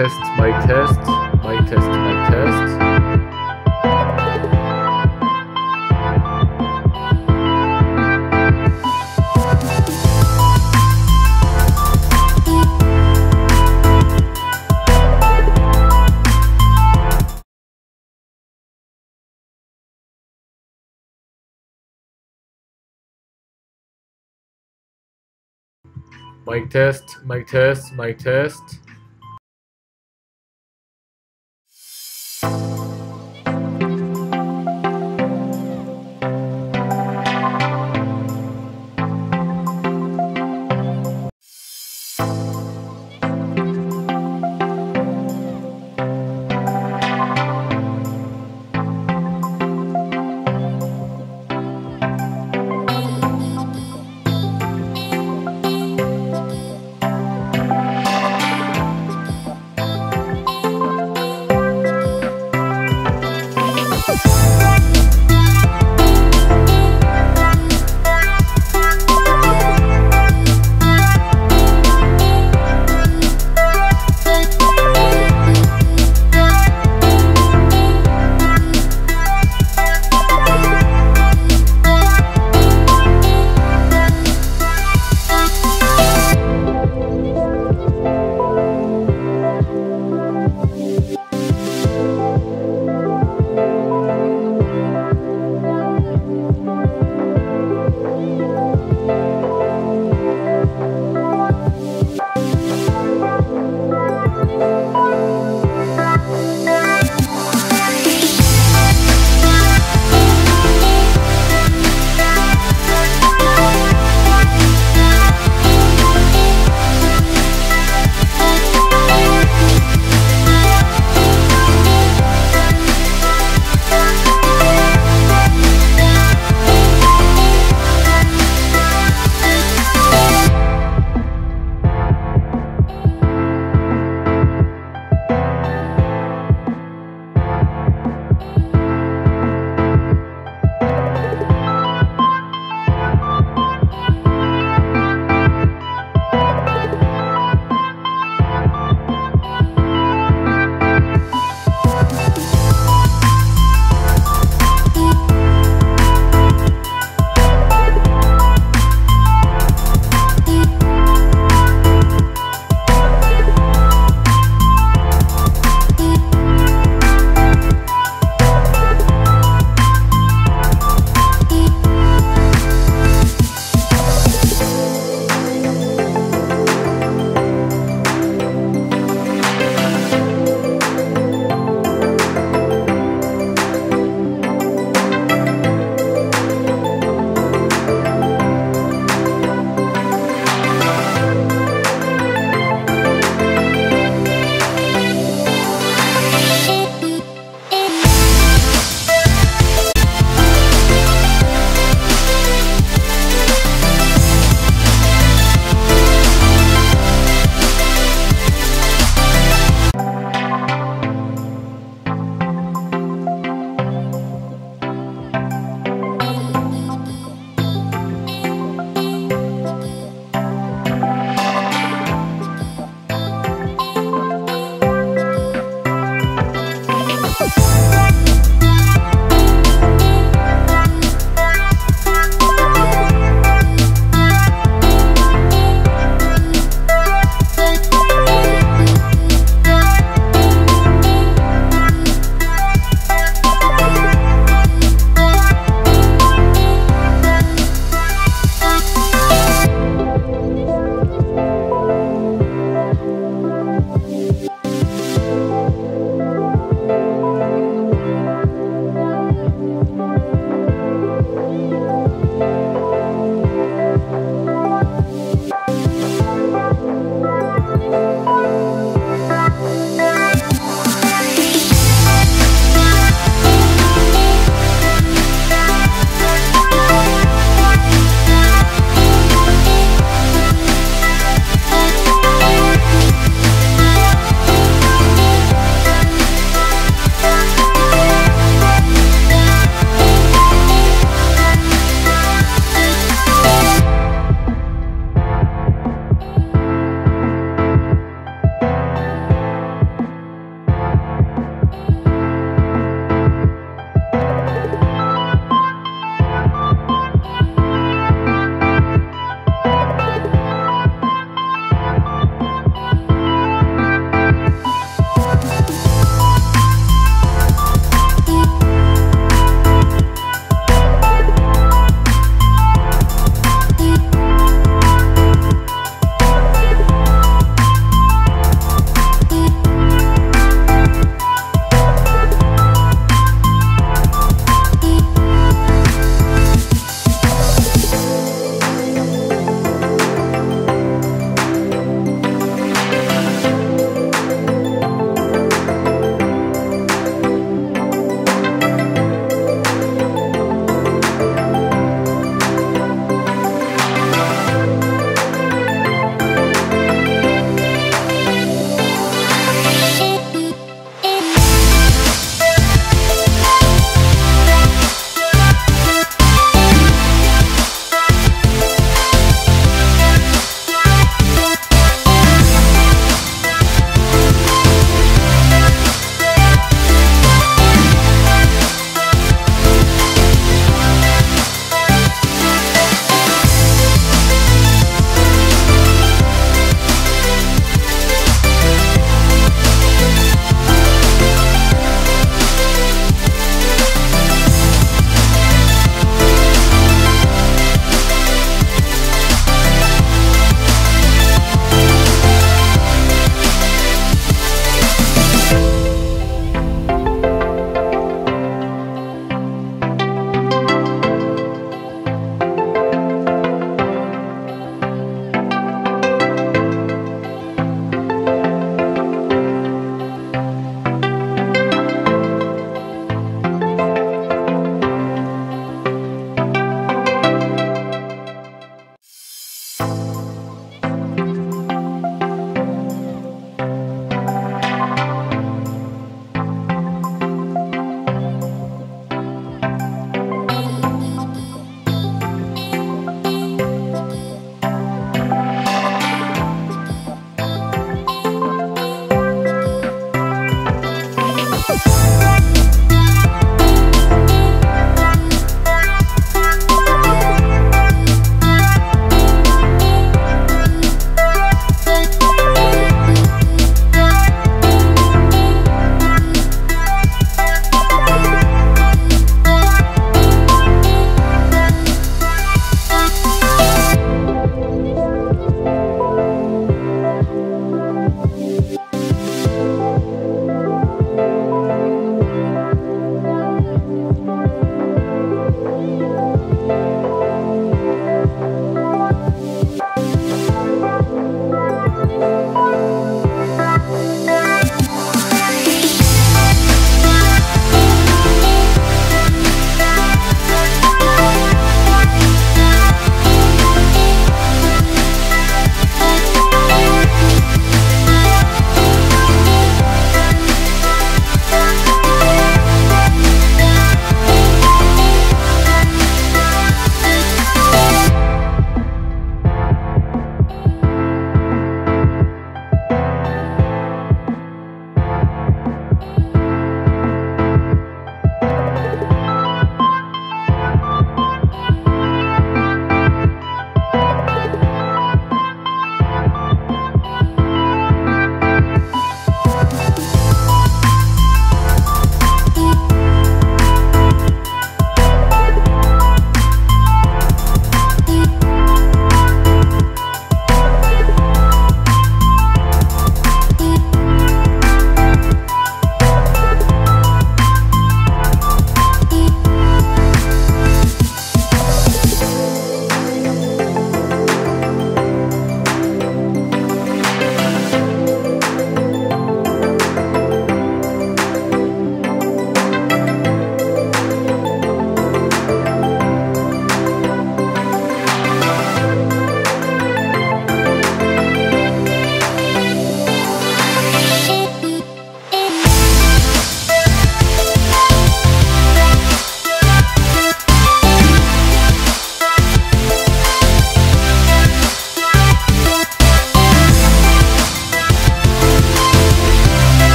test, mic test, mic test, mic test. Mic test, mic test, mic test.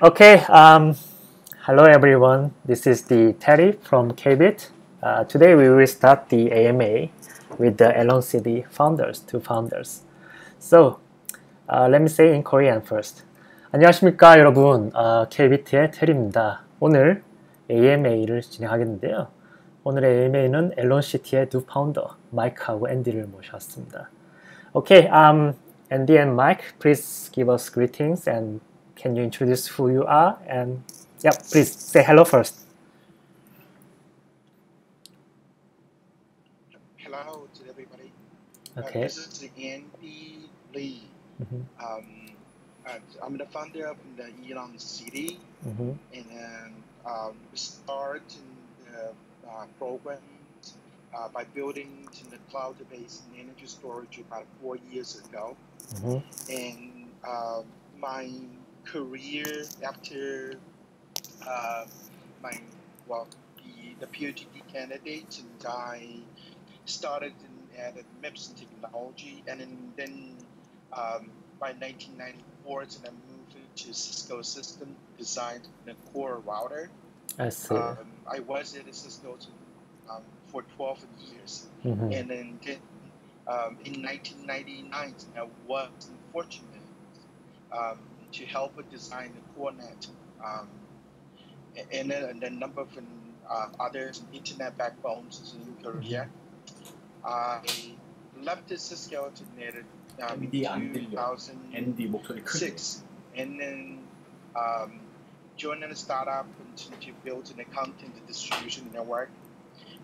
Okay, hello everyone. This is the Terry from KBIT. Today we will start the AMA with the Eloncity founders, two founders. So, let me say in Korean first. 안녕하십니까 여러분, KBIT의 테리입니다. 오늘 AMA를 진행하겠는데요. 오늘의 AMA는 엘론시티의 두 파운더, 마이크하고 앤디를 모셨습니다. Okay, Andy and Mike, please give us greetings and can you introduce who you are? And yeah, please say hello first. Hello to everybody. Okay. This is Andy Li. I'm the founder of the Eloncity, and we started the program by building the cloud-based energy storage about 4 years ago. And my career after the PhD candidate, and I started at MIPS Technology, and then by 1994, and I moved to Cisco System, designed the core router. I see. I was at Cisco for 12 years, and then in 1999, I was fortunate to help design the core net, and a number of other internet backbones in Korea. I left Cisco in 2006, and then joined a startup to build a content distribution network.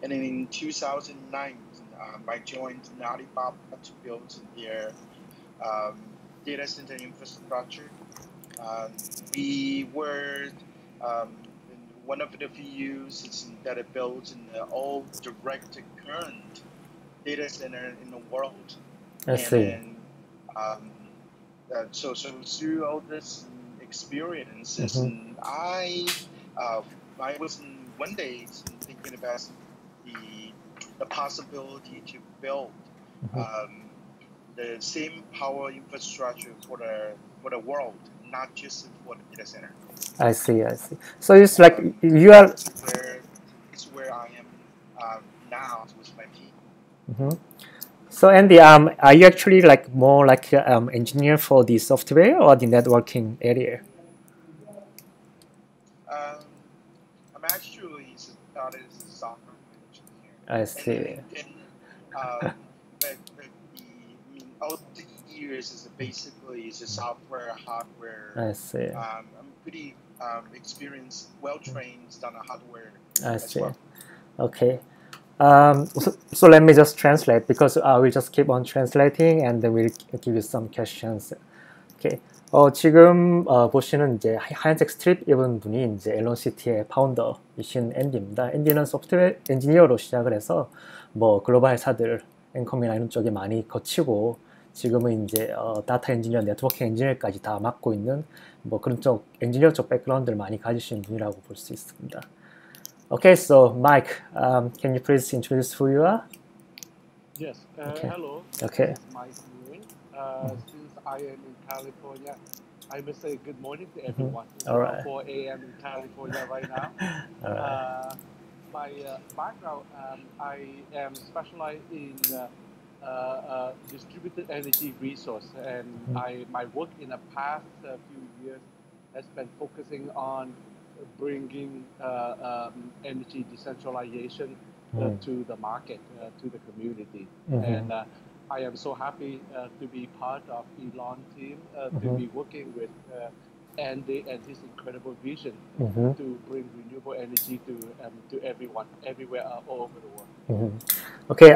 And then in 2009, I joined Alibaba to build their data center infrastructure. We were one of the few that built an all direct current data center in the world. I see. So through all this experiences, I was one day thinking about the possibility to build the same power infrastructure for the world, not just for the data center. I see. So it's like you are. It's where I am now with my team. So Andy, are you actually like more like engineer for the software or the networking area? I'm actually started as a software engineer. I see. But all the years is basically is a software, hardware. I see. I'm pretty experienced, well trained on the hardware. I as see. well. Okay. So let me just translate because we just keep on translating and then we'll give you some questions. Okay. 지금 보시는 이제 하얀색 스트립 입은 분이 이제 엘론시티의 파운더이신 앤디입니다. 앤디는 소프트웨어 엔지니어로 시작을 해서 뭐 글로벌 회사들 앵컴이나 이런 쪽에 많이 거치고 지금은 이제 다타 엔지니어, 네트워킹 엔지니어까지 다 맡고 있는 뭐 그런 쪽 엔지니어 쪽 백그라운드를 많이 가지신 분이라고 볼 수 있습니다. Okay, so Mike, can you please introduce who you are? Yes. Okay. Hello. Okay. This is Mike Nguyen. Since I am in California, I will say good morning to everyone. It's All around right. 4 a.m. in California right now. All right. My background, I am specialized in distributed energy resource, and my work in the past few years has been focusing on bringing energy decentralization to the market, to the community. And I am so happy to be part of Elon team, to be working with Andy and his incredible vision to bring renewable energy to everyone, everywhere, all over the world. 오케이,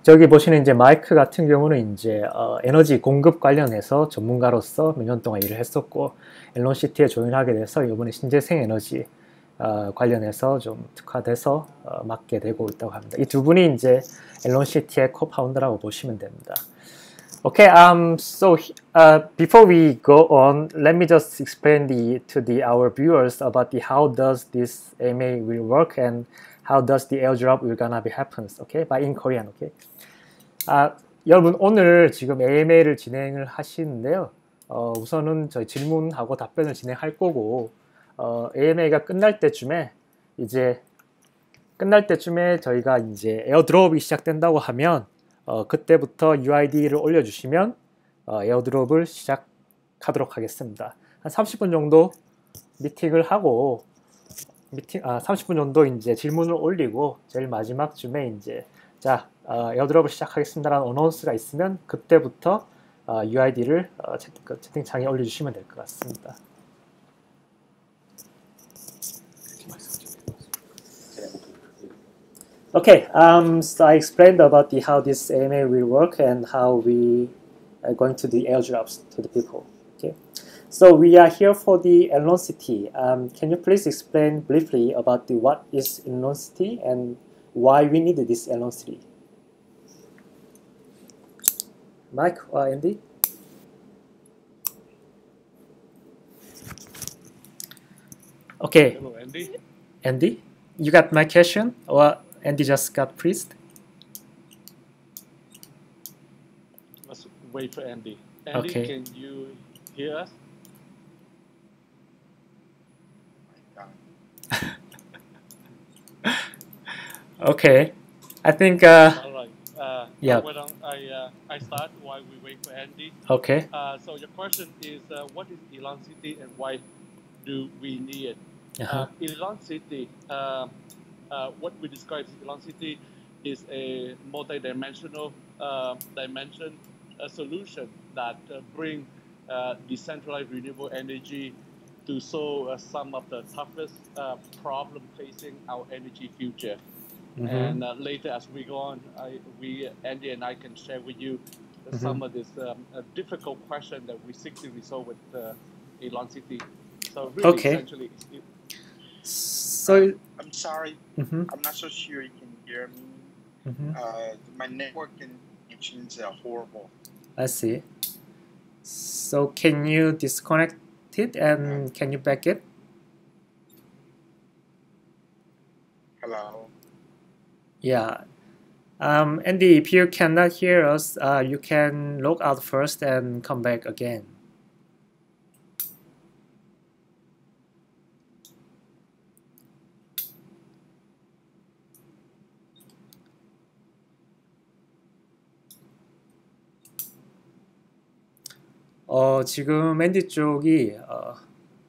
저기 보시는 이제 마이크 같은 경우는 이제 에너지 공급 관련해서 전문가로서 몇 년 동안 일을 했었고 엘론시티에 조인하게 돼서 이번에 신재생 에너지 관련해서 좀 특화돼서 맡게 되고 있다고 합니다. 이 두 분이 이제 엘론시티의 코파운더라고 보시면 됩니다. Okay, so before we go on, let me just explain to our viewers about how does this AMA will work and how does the airdrop will gonna be happens. Okay, by in Korean. Okay. 여러분 오늘 지금 AMA를 진행을 하시는데요. 우선은 저희 질문하고 답변을 진행할 거고 AMA가 끝날 때쯤에 저희가 이제 에어드롭이 시작된다고 하면 그때부터 UID를 올려주시면 에어드롭을 시작하도록 하겠습니다. 한 30분 정도 미팅을 하고 30분 정도 이제 질문을 올리고 제일 마지막쯤에 이제 자 에어드롭을 시작하겠습니다라는 어나운스가 있으면 그때부터 UID를 채팅창에 올려주시면 될 것 같습니다. Okay, so I explained about how this AMA will work and how we are going to do airdrops to the people. Okay, so we are here for the Eloncity. Can you please explain briefly about what is Eloncity and why we need this Eloncity? Mike or Andy? Okay. Hello, Andy. Andy, you got my question or Andy just got freezed? Let's wait for Andy. Andy, Okay. can you hear us? Okay, I think All right. yeah. Why don't I start while we wait for Andy? Okay. So your question is, what is Eloncity and why do we need it? Uh-huh. Eloncity, what we describe as Eloncity is a multi-dimensional solution that bring decentralized renewable energy to solve some of the toughest problem facing our energy future. And later, as we go on, Andy and I can share with you some of this difficult question that we seek to resolve with Eloncity. So really, Okay. essentially, So I'm sorry. I'm not so sure you can hear me. My network connections are horrible. I see. So can you disconnect it and can you back it? Hello. Yeah. Andy, if you cannot hear us, you can log out first and come back again. 지금 앤디 쪽이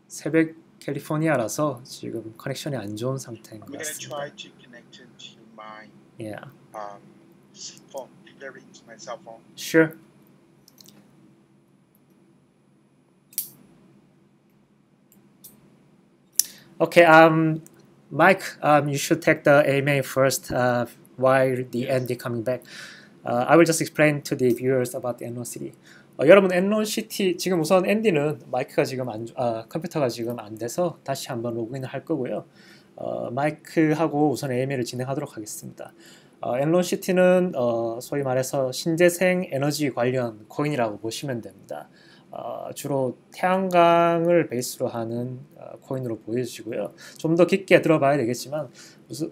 새벽 캘리포니아라서 지금 커넥션이 안 좋은 상태인 것 I'm gonna 같습니다. try to connect it to my Yeah. phone. There is my cell phone. Sure. Okay, Mike, you should take the AMA first while the Andy coming back. I will just explain to the viewers about the Eloncity. 여러분, Eloncity 지금 우선 앤디는 마이크가 지금 컴퓨터가 지금 안 돼서 다시 한번 로그인을 할 거고요. 마이크하고 우선 AMA를 진행하도록 하겠습니다. Eloncity는 소위 말해서 신재생 에너지 관련 코인이라고 보시면 됩니다. 주로 태양광을 베이스로 하는 코인으로 보여지고요. 좀 더 깊게 들어봐야 되겠지만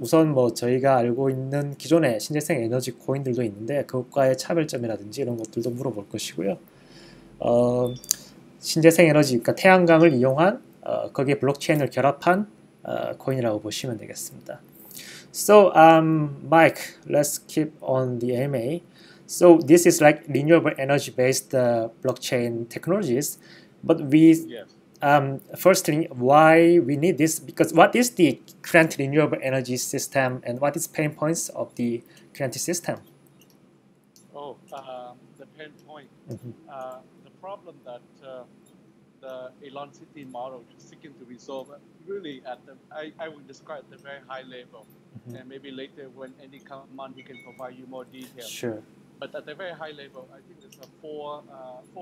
우선 뭐 저희가 알고 있는 기존의 신재생 에너지 코인들도 있는데 그것과의 차별점이라든지 이런 것들도 물어볼 것이고요. 신재생 에너지, 그러니까 태양광을 이용한 거기에 블록체인을 결합한 코인이라고 보시면 되겠습니다. So, Mike, let's keep on the AMA. So this is like renewable energy based blockchain technologies, but we firstly why we need this, because what is the current renewable energy system and what is pain points of the current system? Oh, the pain point. The problem that the Eloncity model is seeking to resolve, really I would describe at the very high level, and maybe later when Andy comes on, he can provide you more details. Sure. But at the very high level, I think there's four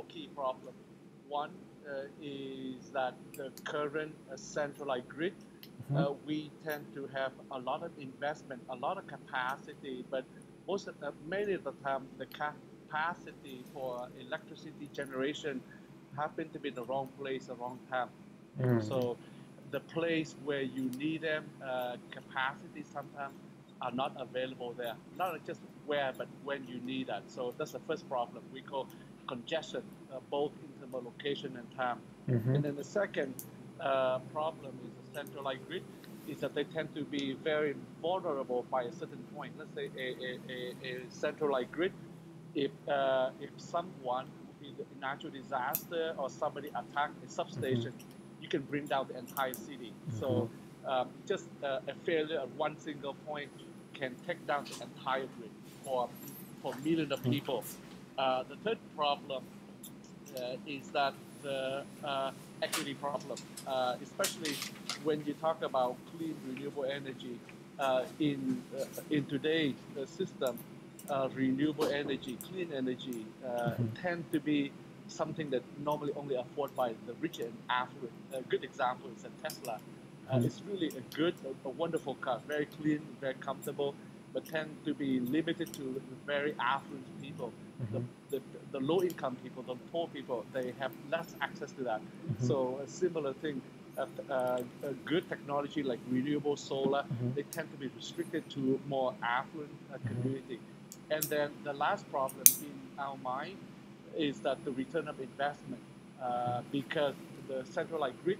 key problems. One is that the current centralized grid, we tend to have a lot of investment, a lot of capacity, but many of the time, the capacity for electricity generation happen to be in the wrong place, the wrong time. So the place where you need them, capacity sometimes are not available there. Not just where, but when you need that. So that's the first problem. We call congestion, both in reasonable location and time. And then the second problem is a centralized grid, is that they tend to be very vulnerable by a certain point. Let's say a centralized grid, if someone in a natural disaster or somebody attack a substation, you can bring down the entire city. So just a failure at one single point can take down the entire grid for millions of people. The third problem is that the equity problem, especially when you talk about clean renewable energy in today's system. Renewable energy, clean energy, tend to be something that normally only afforded by the rich and affluent. A good example is a Tesla. It's really a wonderful car, very clean, very comfortable, but tend to be limited to very affluent people. The low-income people, the poor people, they have less access to that. So a similar thing, a good technology like renewable solar, they tend to be restricted to more affluent community. And then the last problem in our mind is that the return of investment, because the centralized grid,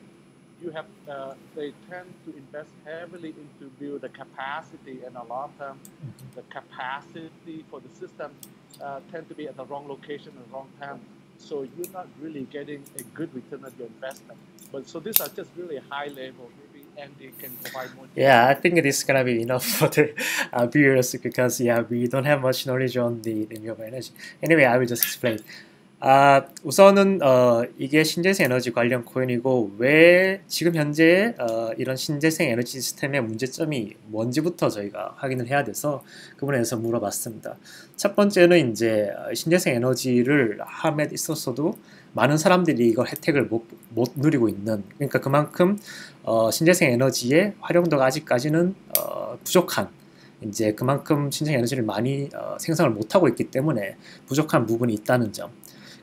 you have they tend to invest heavily into build the capacity, and a long term, the capacity for the system tend to be at the wrong location at the wrong time. So you're not really getting a good return of your investment. But so these are just really high level. Maybe Andy can provide more. Yeah, I think it is gonna be enough for the viewers because we don't have much knowledge on the renewable energy. Anyway, I will just explain. 우선은 이게 신재생 에너지 관련 코인이고 왜 지금 현재 이런 신재생 에너지 시스템의 문제점이 뭔지부터 저희가 확인을 해야 돼서 그 부분에 대해서 물어봤습니다. 첫 번째는 이제 신재생 에너지를 함에 있어서도 많은 사람들이 이걸 혜택을 못 누리고 있는, 그러니까 그만큼 신재생 에너지의 활용도가 아직까지는 부족한, 이제 그만큼 신재생 에너지를 많이 생성을 못하고 있기 때문에 부족한 부분이 있다는 점.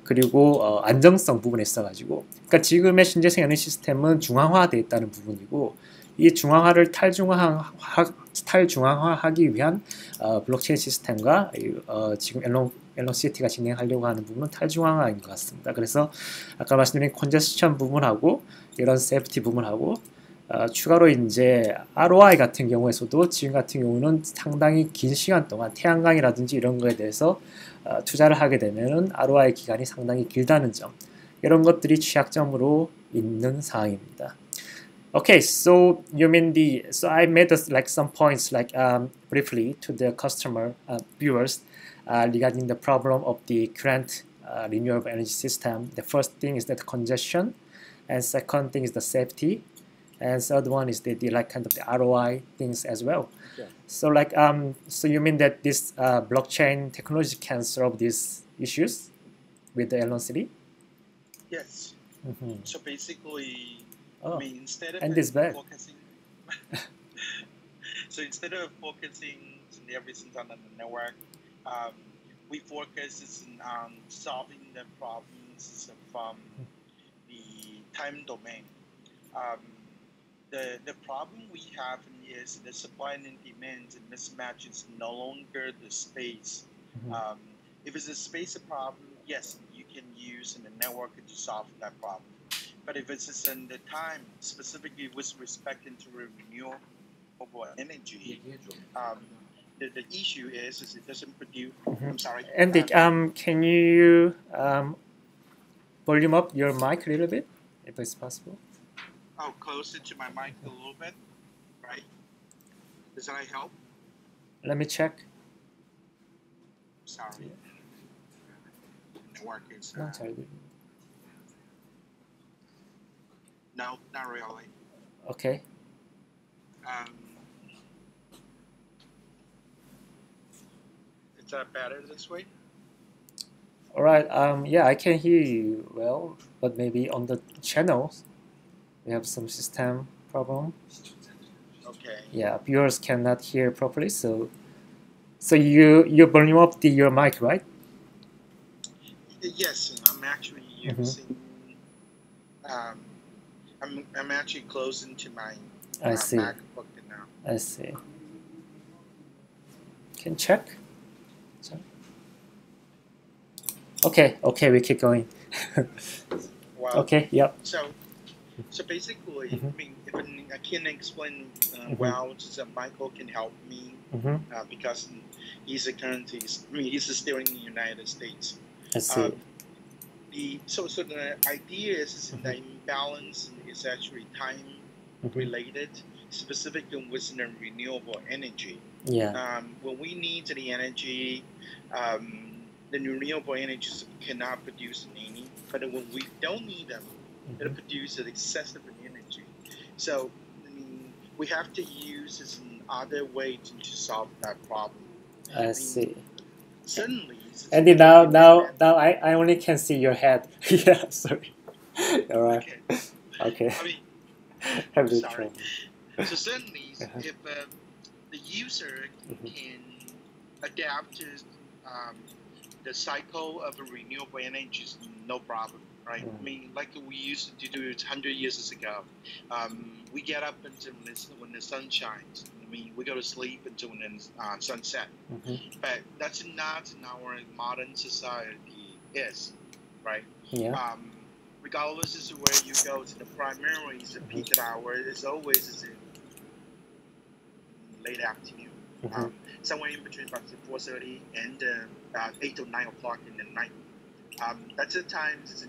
그리고 안정성 부분에 있어가지고, 그러니까 지금의 신재생 에너지 시스템은 중앙화되어 있다는 부분이고, 이 중앙화를 탈중앙화하기 위한 블록체인 시스템과 지금 엘론시티가 진행하려고 하는 부분은 탈중앙화인 것 같습니다. 그래서 아까 말씀드린 컨제스션 부분하고 이런 세이프티 부분하고 추가로 이제 ROI 같은 경우에서도 지금 같은 경우는 상당히 긴 시간 동안 태양광이라든지 이런 거에 대해서 투자를 하게 되면은 ROI 기간이 상당히 길다는 점, 이런 것들이 취약점으로 있는 사항입니다. Okay, so you mean so I made like some points briefly to the customer viewers regarding the problem of the current renewable energy system. The first thing is that congestion, and second thing is the safety, and third one is the like kind of the ROI things as well. Yeah. So so you mean that this blockchain technology can solve these issues with the Eloncity? Yes. So basically, I mean, instead of focusing, so instead of focusing everything on the network, we focus on solving the problems from the time domain. The problem we have is the supply and demand mismatch is no longer the space. If it's a space problem, yes, you can use the network to solve that problem. But if it's in the time, specifically with respect to renewable energy, the issue is it doesn't produce. I'm sorry. Andy, can you volume up your mic a little bit, if it's possible? Oh, closer to my mic a little bit, right? Does that help? Let me check. Sorry. Network is. No, sorry. No, not really. Okay. Is that better this way? All right. Yeah, I can hear you well, but maybe on the channels we have some system problem. Okay. Yeah, viewers cannot hear properly, so you volume up your mic, right? Yes, I'm actually using. I'm actually closing to my I see. MacBook now. I see. Can check. Okay, we keep going. Wow. Okay. Yep. So basically, I mean, if I can explain well, just Michael can help me because he's currently, he's still in the United States. I see. So the idea is the imbalance is actually time related, specifically with the renewable energy. Yeah. When we need the energy, the renewable energy cannot produce any. But when we don't need them, it'll produce an excessive energy. So I mean, we have to use this other way to solve that problem. I see. Certainly. Andy, now I only can see your head. Yeah, sorry. All right. Okay. I mean, Have to sorry. try. So certainly, if the user can adapt to the cycle of renewable energy, no problem, right? I mean, like we used to do it 100 years ago. We get up until when the sun shines. I mean, we go to sleep until when the sunset. But that's not in our modern society is, right? Yeah. Regardless of where you go, to the primary is the peak hour. It's always late afternoon. Somewhere in between about 4:30 and 8 to 9 o'clock in the night. That's the time it's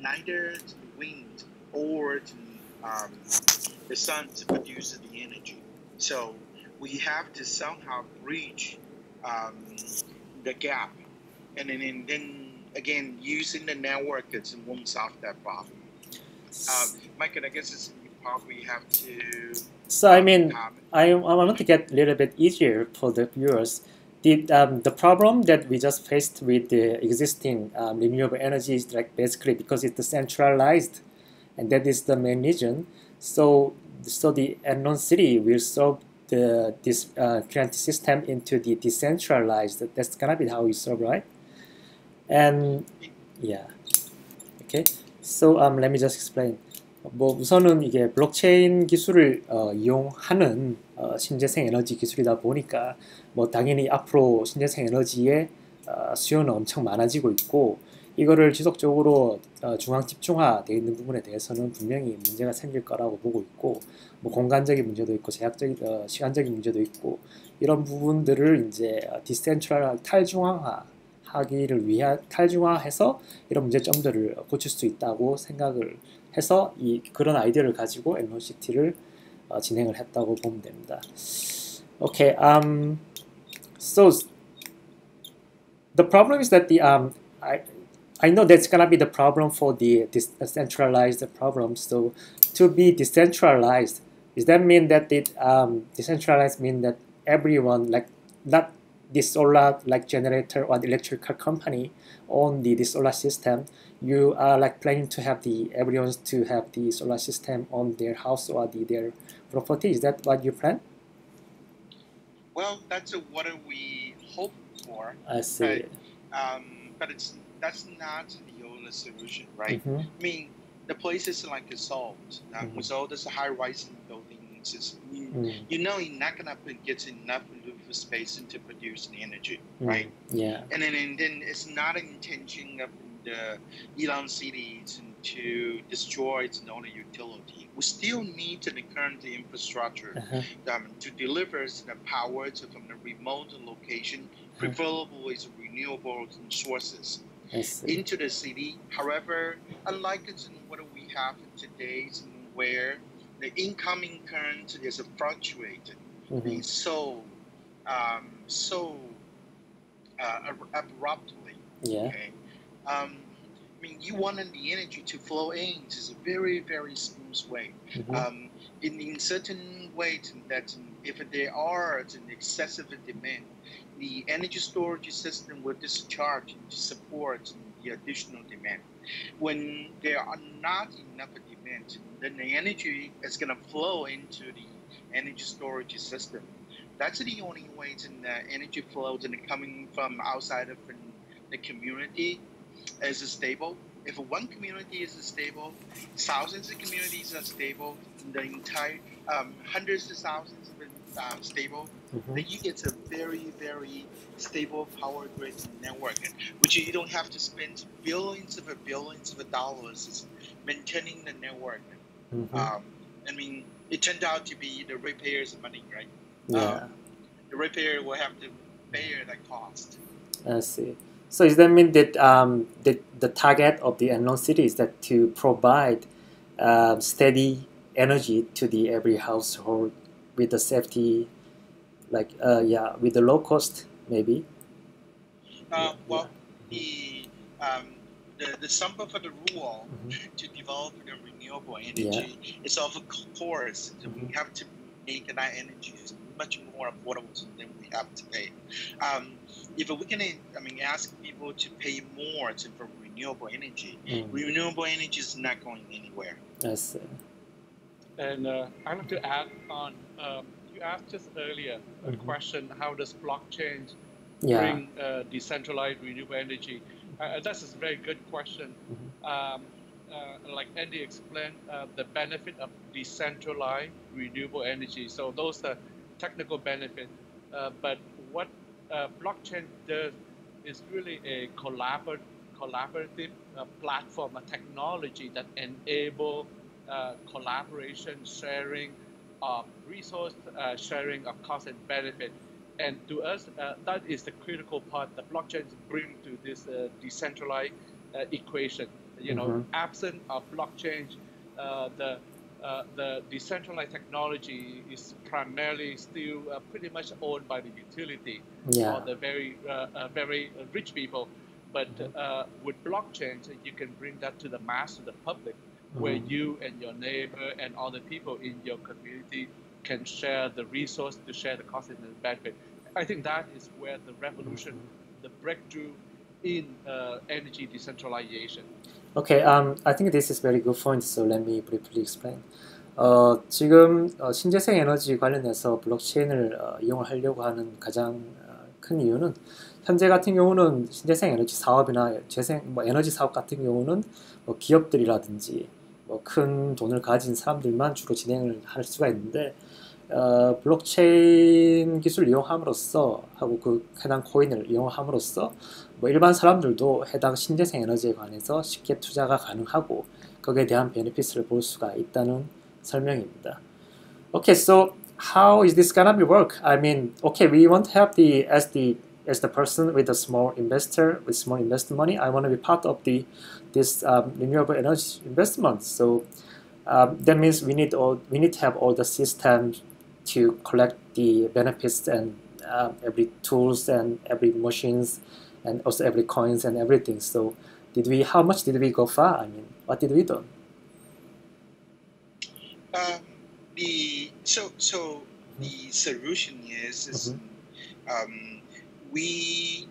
neither the wind or the sun to produce the energy. So we have to somehow bridge the gap, and then again using the network it won't solve that problem. Michael, I guess you probably have to. So I mean, I want to get a little bit easier for the viewers. The problem that we just faced with the existing renewable energy is like basically because it's centralized, and that is the main reason. So the Eloncity will solve this current system into the decentralized. That's gonna be how we solve, right? And yeah, okay. So let me just explain. 뭐 우선은 이게 블록체인 기술을 이용하는 신재생 에너지 기술이다 보니까 뭐 당연히 앞으로 신재생 에너지의 수요는 엄청 많아지고 있고 이거를 지속적으로 중앙 집중화되어 있는 부분에 대해서는 분명히 문제가 생길 거라고 보고 있고 뭐 공간적인 문제도 있고 제약적인 시간적인 문제도 있고 이런 부분들을 이제 디센트럴 탈중앙화하기를 위한 탈중화해서 이런 문제점들을 고칠 수 있다고 생각을 해서 그런 아이디어를 가지고 엘론시티를 진행을 했다고 보면 됩니다. Okay, so the problem is that I know that's gonna be the problem for the decentralized problem. So to be decentralized, does that mean that decentralized mean that everyone, like not the solar like generator or the electrical company own the solar system? You are like planning to have everyone to have the solar system on their house or their property. Is that what you plan? Well, that's what we hope for. I see. But that's not the only solution, right? I mean, the places like Seoul, with all this high-rise buildings, you know you're not gonna get enough space to produce the energy, right? Yeah. And then it's not an intention of the Eloncity to destroy its own utility. We still need the current infrastructure to deliver the power from the remote location, preferably with renewable sources, into the city. However, unlike what we have today, where the incoming current is fluctuating, it's so abruptly. Yeah. Okay? I mean, you want the energy to flow in a very, very smooth way. In certain ways that if there are an excessive demand, the energy storage system will discharge to support the additional demand. When there are not enough demand, then the energy is going to flow into the energy storage system. That's the only way the energy flows coming from outside of the community is stable. If one community is stable, thousands of communities are stable, the entire hundreds of thousands of stable, then you get a very, very stable power grid network, which you don't have to spend billions of dollars maintaining the network. I mean, it turned out to be the ratepayers' money, right? Yeah. The ratepayer will have to bear that cost. I see. So does that mean that the target of the Eloncity is that to provide steady energy to the every household with the safety, like with the low cost maybe? Well, the summer for the rule to develop the renewable energy is of course we have to make that energy much more affordable than we have today. If we can, ask people to pay more for renewable energy, renewable energy is not going anywhere. I see. And I want to add on. You asked just earlier a question: how does blockchain bring decentralized renewable energy? That's a very good question. Like Andy explained, the benefit of decentralized renewable energy. So those are technical benefits. But what blockchain does is really a collaborative platform, a technology that enable collaboration, sharing of resource, sharing of cost and benefit. And to us, that is the critical part that blockchains bring to this decentralized equation. Absent of blockchain, the decentralized technology is primarily still pretty much owned by the utility or the very rich people. But with blockchain, you can bring that to the mass, to the public, where you and your neighbor and other people in your community can share the resource, to share the cost and the benefit. I think that is where the revolution, the breakthrough in energy decentralization. Okay, I think this is very good point. So let me briefly explain. 지금 신재생 에너지 관련해서 블록체인을 이용을 하려고 하는 가장 큰 이유는 현재 같은 경우는 신재생 에너지 사업이나 에너지 사업 같은 경우는 기업들이라든지 큰 돈을 가진 사람들만 주로 진행을 할 수가 있는데 블록체인 기술을 이용함으로써 하고 그 해당 코인을 이용함으로써 일반 사람들도 해당 신재생 에너지에 관해서 쉽게 투자가 가능하고 거기에 대한 베네핏을 볼 수가 있다는 설명입니다. Okay, so how is this gonna be work? I mean, okay, we want to help as the person with a small investor with small investment money. I want to be part of this renewable energy investment. So that means we need to have all the systems to collect the benefits and every tools and every machines and also every coins and everything. So how much did we go far? I mean, what did we do? The solution is we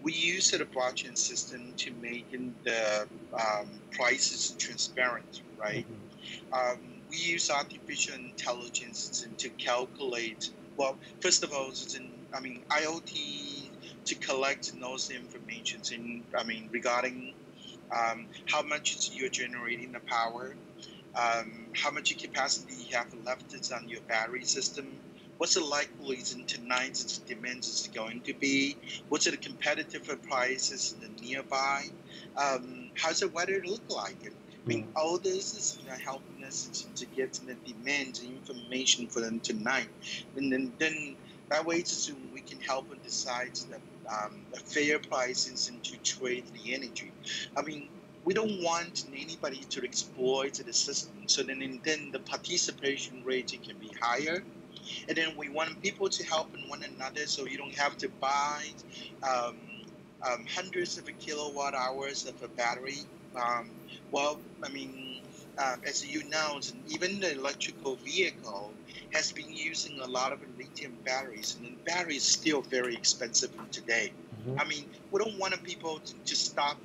use the blockchain system to make the prices transparent, right? We use artificial intelligence to calculate. Well, first of all, IoT to collect those information regarding how much you're generating the power, how much capacity you have left on your battery system, what's the likelihood tonight's demand is going to be, what's the competitive prices in the nearby, how's the weather look like? All this is helping us to get the demand information for them tonight, and then that way we can help them decide the fair prices and to trade the energy. We don't want anybody to exploit the system, so then the participation rate can be higher, and then we want people to help one another, so you don't have to buy hundreds of kilowatt hours of a battery. As you know, even the electrical vehicle has been using a lot of lithium batteries, and the battery is still very expensive today. We don't want people to stock.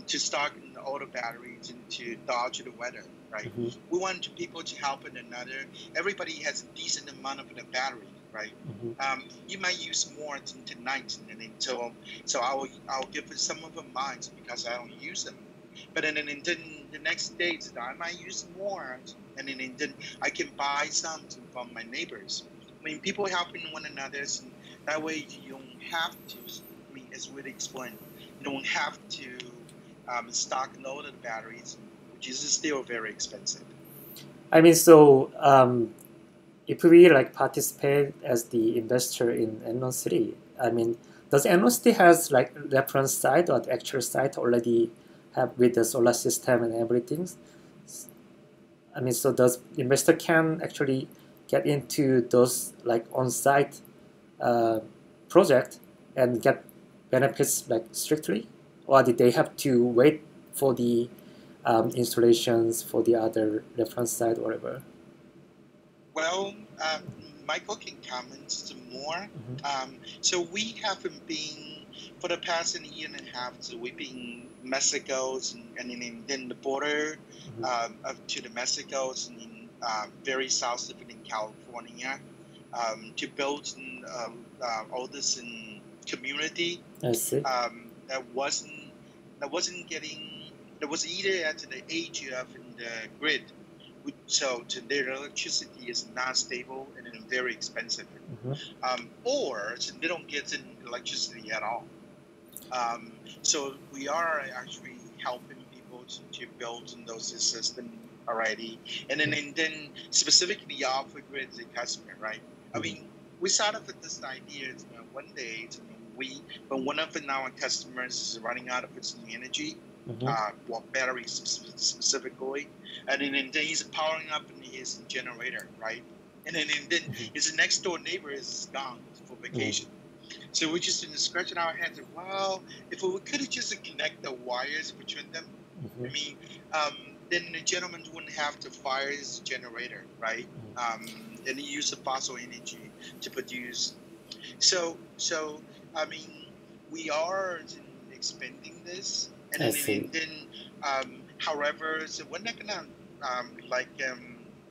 To stock in all the batteries and to dodge the weather, right? We want people to help one another. Everybody has a decent amount of the battery, right? You might use more tonight, and so I'll give some of them mine because I don't use them. But then the next day, I might use more, and then I can buy some from my neighbors. I mean, people helping one another, and that way you don't have to. I mean, as we explained, you don't have to stock load of batteries, which is still very expensive. I mean, so if we like participate as the investor in Eloncity, I mean, does Eloncity has like reference site or the actual site already have with the solar system and everything? I mean, so does investor can actually get into those like on-site project and get benefits like strictly, or did they have to wait for the installations for the other reference site or whatever? Well, Michael can comment some more. So we haven't been for the past year and a half. So we've been Mexico and then the border up to the Mexico and in very south of in California to build all this in community. I see. That wasn't getting. That was either at the age of the grid. So their electricity is not stable and very expensive, or they don't get electricity at all. So we are actually helping people to build those systems already, and then specifically off the grid as a customer, right? I mean, we started with this idea one day when one of our customers is running out of its energy. Well, batteries specifically, and then he's powering up in his generator, right? And then his next door neighbor is gone for vacation. So we're just scratching our heads. Well, if we could just connect the wires between them, I mean, then the gentleman wouldn't have to fire his generator, right? And he use the fossil energy to produce. So I mean, we are expanding this. And then however, so we're not gonna like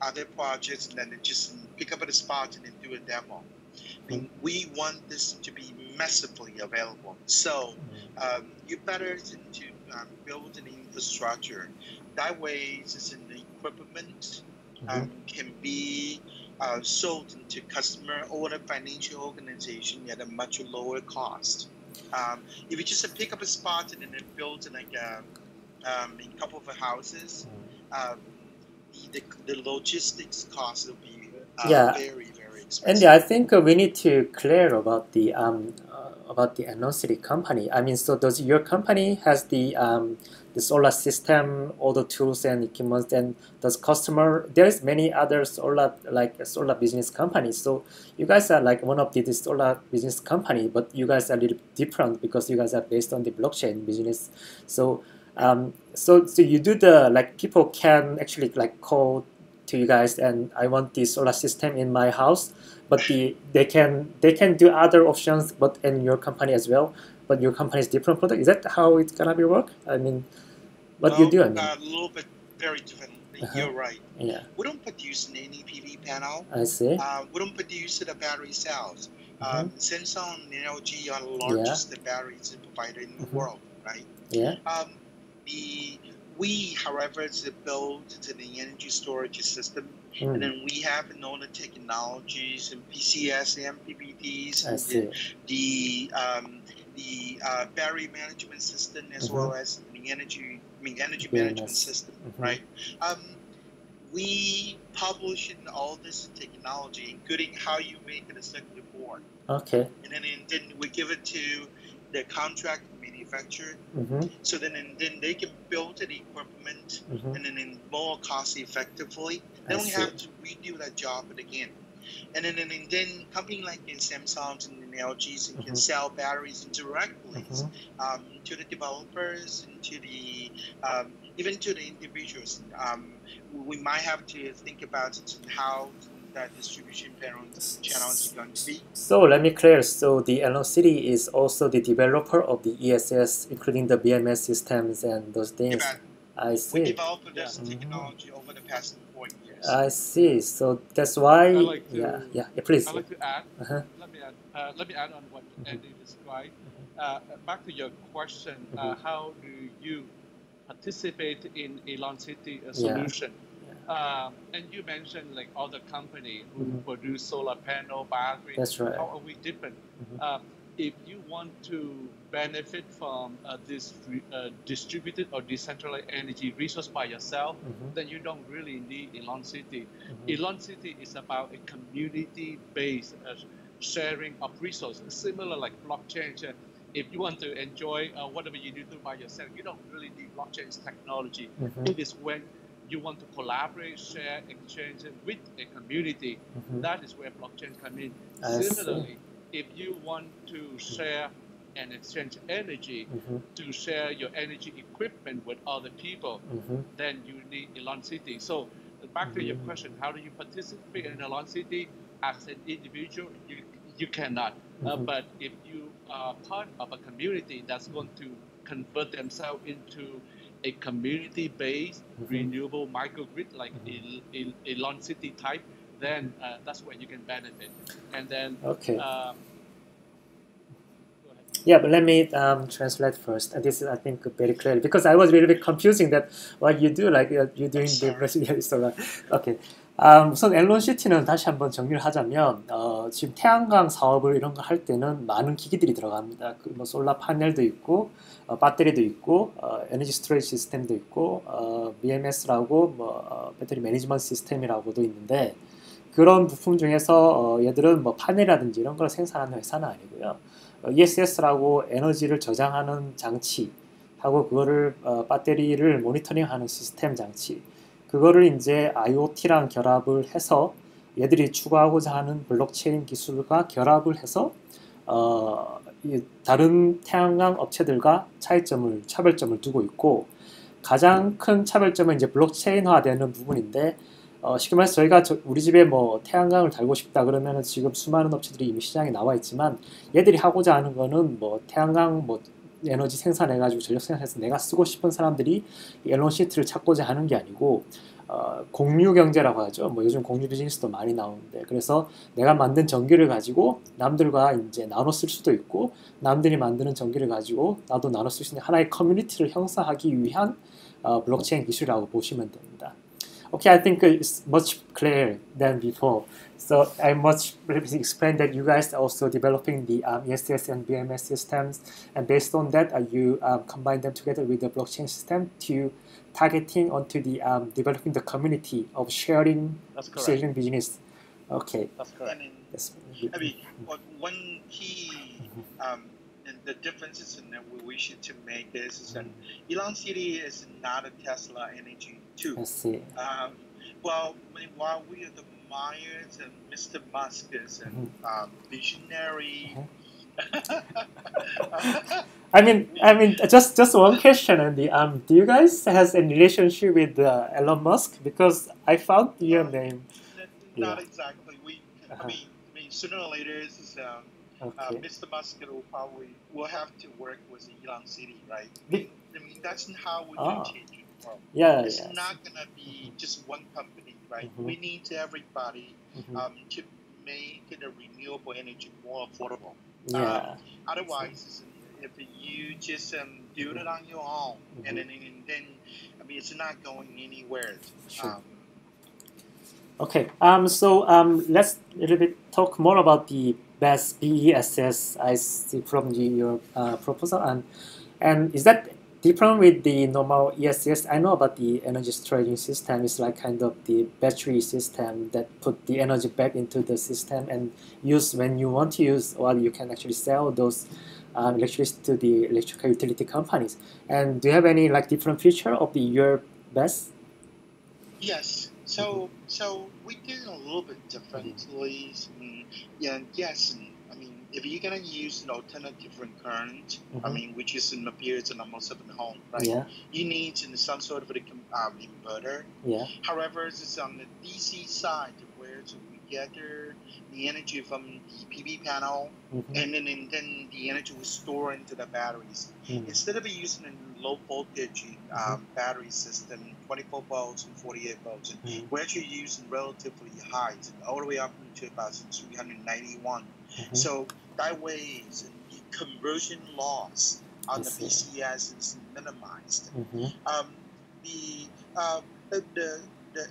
other projects and then just pick up at a spot and then do a demo. I mean, we want this to be massively available. So you better to build an infrastructure. That way, the equipment can be sold to customer or a financial organization at a much lower cost. If you just pick up a spot and then build like a couple of houses, the logistics cost will be very expensive. And I think we need to clear about the Eloncity company. I mean, so does your company has the solar system, all the tools and equipment, and does customer? There's many other solar business companies. So you guys are like one of the solar business company, but you guys are a little different because you guys are based on the blockchain business. So so you do the like people can actually like call to you guys and I want the solar system in my house, but they can do other options, but in your company as well. But your company is different product. Is that how it's gonna be work? I mean, what you do? I mean, a little bit very different. You're right. Yeah. We don't produce any PV panel. I see. We don't produce the battery cells. Samsung and LG are the largest battery provider in the world, right? Yeah. We, however, build the energy storage system, and then we have known the technologies and PCS, MPPTs, and the battery management system as well as the energy management system, right? We publish in all this technology, including how you make a circuit board. Okay. And then we give it to the contract manufacturer, so then they can build the equipment and then more cost effectively. They don't have to redo that job again. And then company like Samsung and LGs can sell batteries directly to the developers and to the even to the individuals. We might have to think about how that distribution channel is going to be. So let me clear. So the Eloncity is also the developer of the ESS, including the BMS systems and those things. I see. We developed this technology over the past 4 years. I see. So that's why. Please. I'd like to add. Let me add on what Andy described. Back to your question, how do you participate in Eloncity solution. And you mentioned like other company who produce solar panel, battery. That's right. How are we different? If you want to benefit from this distributed or decentralized energy resource by yourself, then you don't really need Eloncity. Eloncity is about a community-based sharing of resources, similar like blockchain. If you want to enjoy whatever you do by yourself, you don't really need blockchain technology. It is when you want to collaborate, share, exchange with a community. That is where blockchain come in. Similarly, if you want to share and exchange energy, to share your energy equipment with other people, then you need Eloncity. So back to your question, how do you participate in Eloncity? As an individual, you cannot. But if you are part of a community that's going to convert themselves into a community-based renewable microgrid like Eloncity type, then that's where you can benefit. And then yeah, but let me translate first. And this is, I think, very clear because I was really bit confusing that what you do, like you're doing the solar. Okay. 우선 앨런시티는 다시 한번 정리를 하자면 지금 태양광 사업을 이런 거 할 때는 많은 기기들이 들어갑니다. 뭐 솔라 파넬도 있고 배터리도 있고 에너지 스토리지 시스템도 있고 BMS라고 뭐 배터리 매니지먼트 시스템이라고도 있는데 그런 부품 중에서 얘들은 뭐 파넬이라든지 이런 걸 생산하는 회사는 아니고요. ESS라고 에너지를 저장하는 장치 하고 그거를 배터리를 모니터링하는 시스템 장치 그거를 이제 IoT랑 결합을 해서 얘들이 추구하고자 하는 블록체인 기술과 결합을 해서 다른 태양광 업체들과 차별점을 두고 있고 가장 큰 차별점은 이제 블록체인화되는 부분인데 쉽게 말해서 저희가 우리 집에 뭐 태양광을 달고 싶다 그러면은 지금 수많은 업체들이 이미 시장에 나와 있지만 얘들이 하고자 하는 거는 뭐 태양광 뭐 에너지 생산해가지고 전력 생산해서 내가 쓰고 싶은 사람들이 앨런시티를 찾고자 하는 게 아니고 공유 경제라고 하죠. 뭐 요즘 공유 비즈니스도 많이 나오는데 그래서 내가 만든 전기를 가지고 남들과 이제 나눠 쓸 수도 있고 남들이 만드는 전기를 가지고 나도 나눠 쓸 수 있는 하나의 커뮤니티를 형성하기 위한 블록체인 기술이라고 보시면 됩니다. Okay, I think it's much clearer than before. So I must explain that you guys are also developing the ESS and BMS systems, and based on that, you combine them together with the blockchain system to targeting onto the developing the community of sharing business. Okay, that's correct. I mean, one key the differences in that we wish to make is that Eloncity is not a Tesla energy too. I see. Well, while we admire Mr. Musk as a visionary. I mean, just one question, Andy. Do you guys has a relationship with Elon Musk? Because I found your name. Not exactly. I mean, sooner or later, Mr. Musk will have to work with Eloncity, right? I mean, that's how we can change it. It's not gonna be just one company, right? We need everybody to make the renewable energy more affordable. Otherwise, if you just do it on your own, and then I mean, it's not going anywhere. Sure. Okay. So let's a little bit talk more about the BESS I see from your proposal, and is that different with the normal ESS? I know about the energy storage system. It's like kind of the battery system that put the energy back into the system and use when you want to use, or you can actually sell those electricity to the electrical utility companies. And do you have any like different feature of your BESS? Yes. So we did it a little bit differently. Yes. I mean, if you're gonna use an alternative different current, I mean, which is in appears in most of the home, right? Yeah. You need some sort of inverter. Yeah. However, it's on the DC side where we gather the energy from the PV panel, and then the energy will store into the batteries. Instead of using a low voltage battery system, 24 volts and 48 volts, we're actually using relatively high, all the way up to about 391. So that way, the conversion loss on the PCS is minimized. The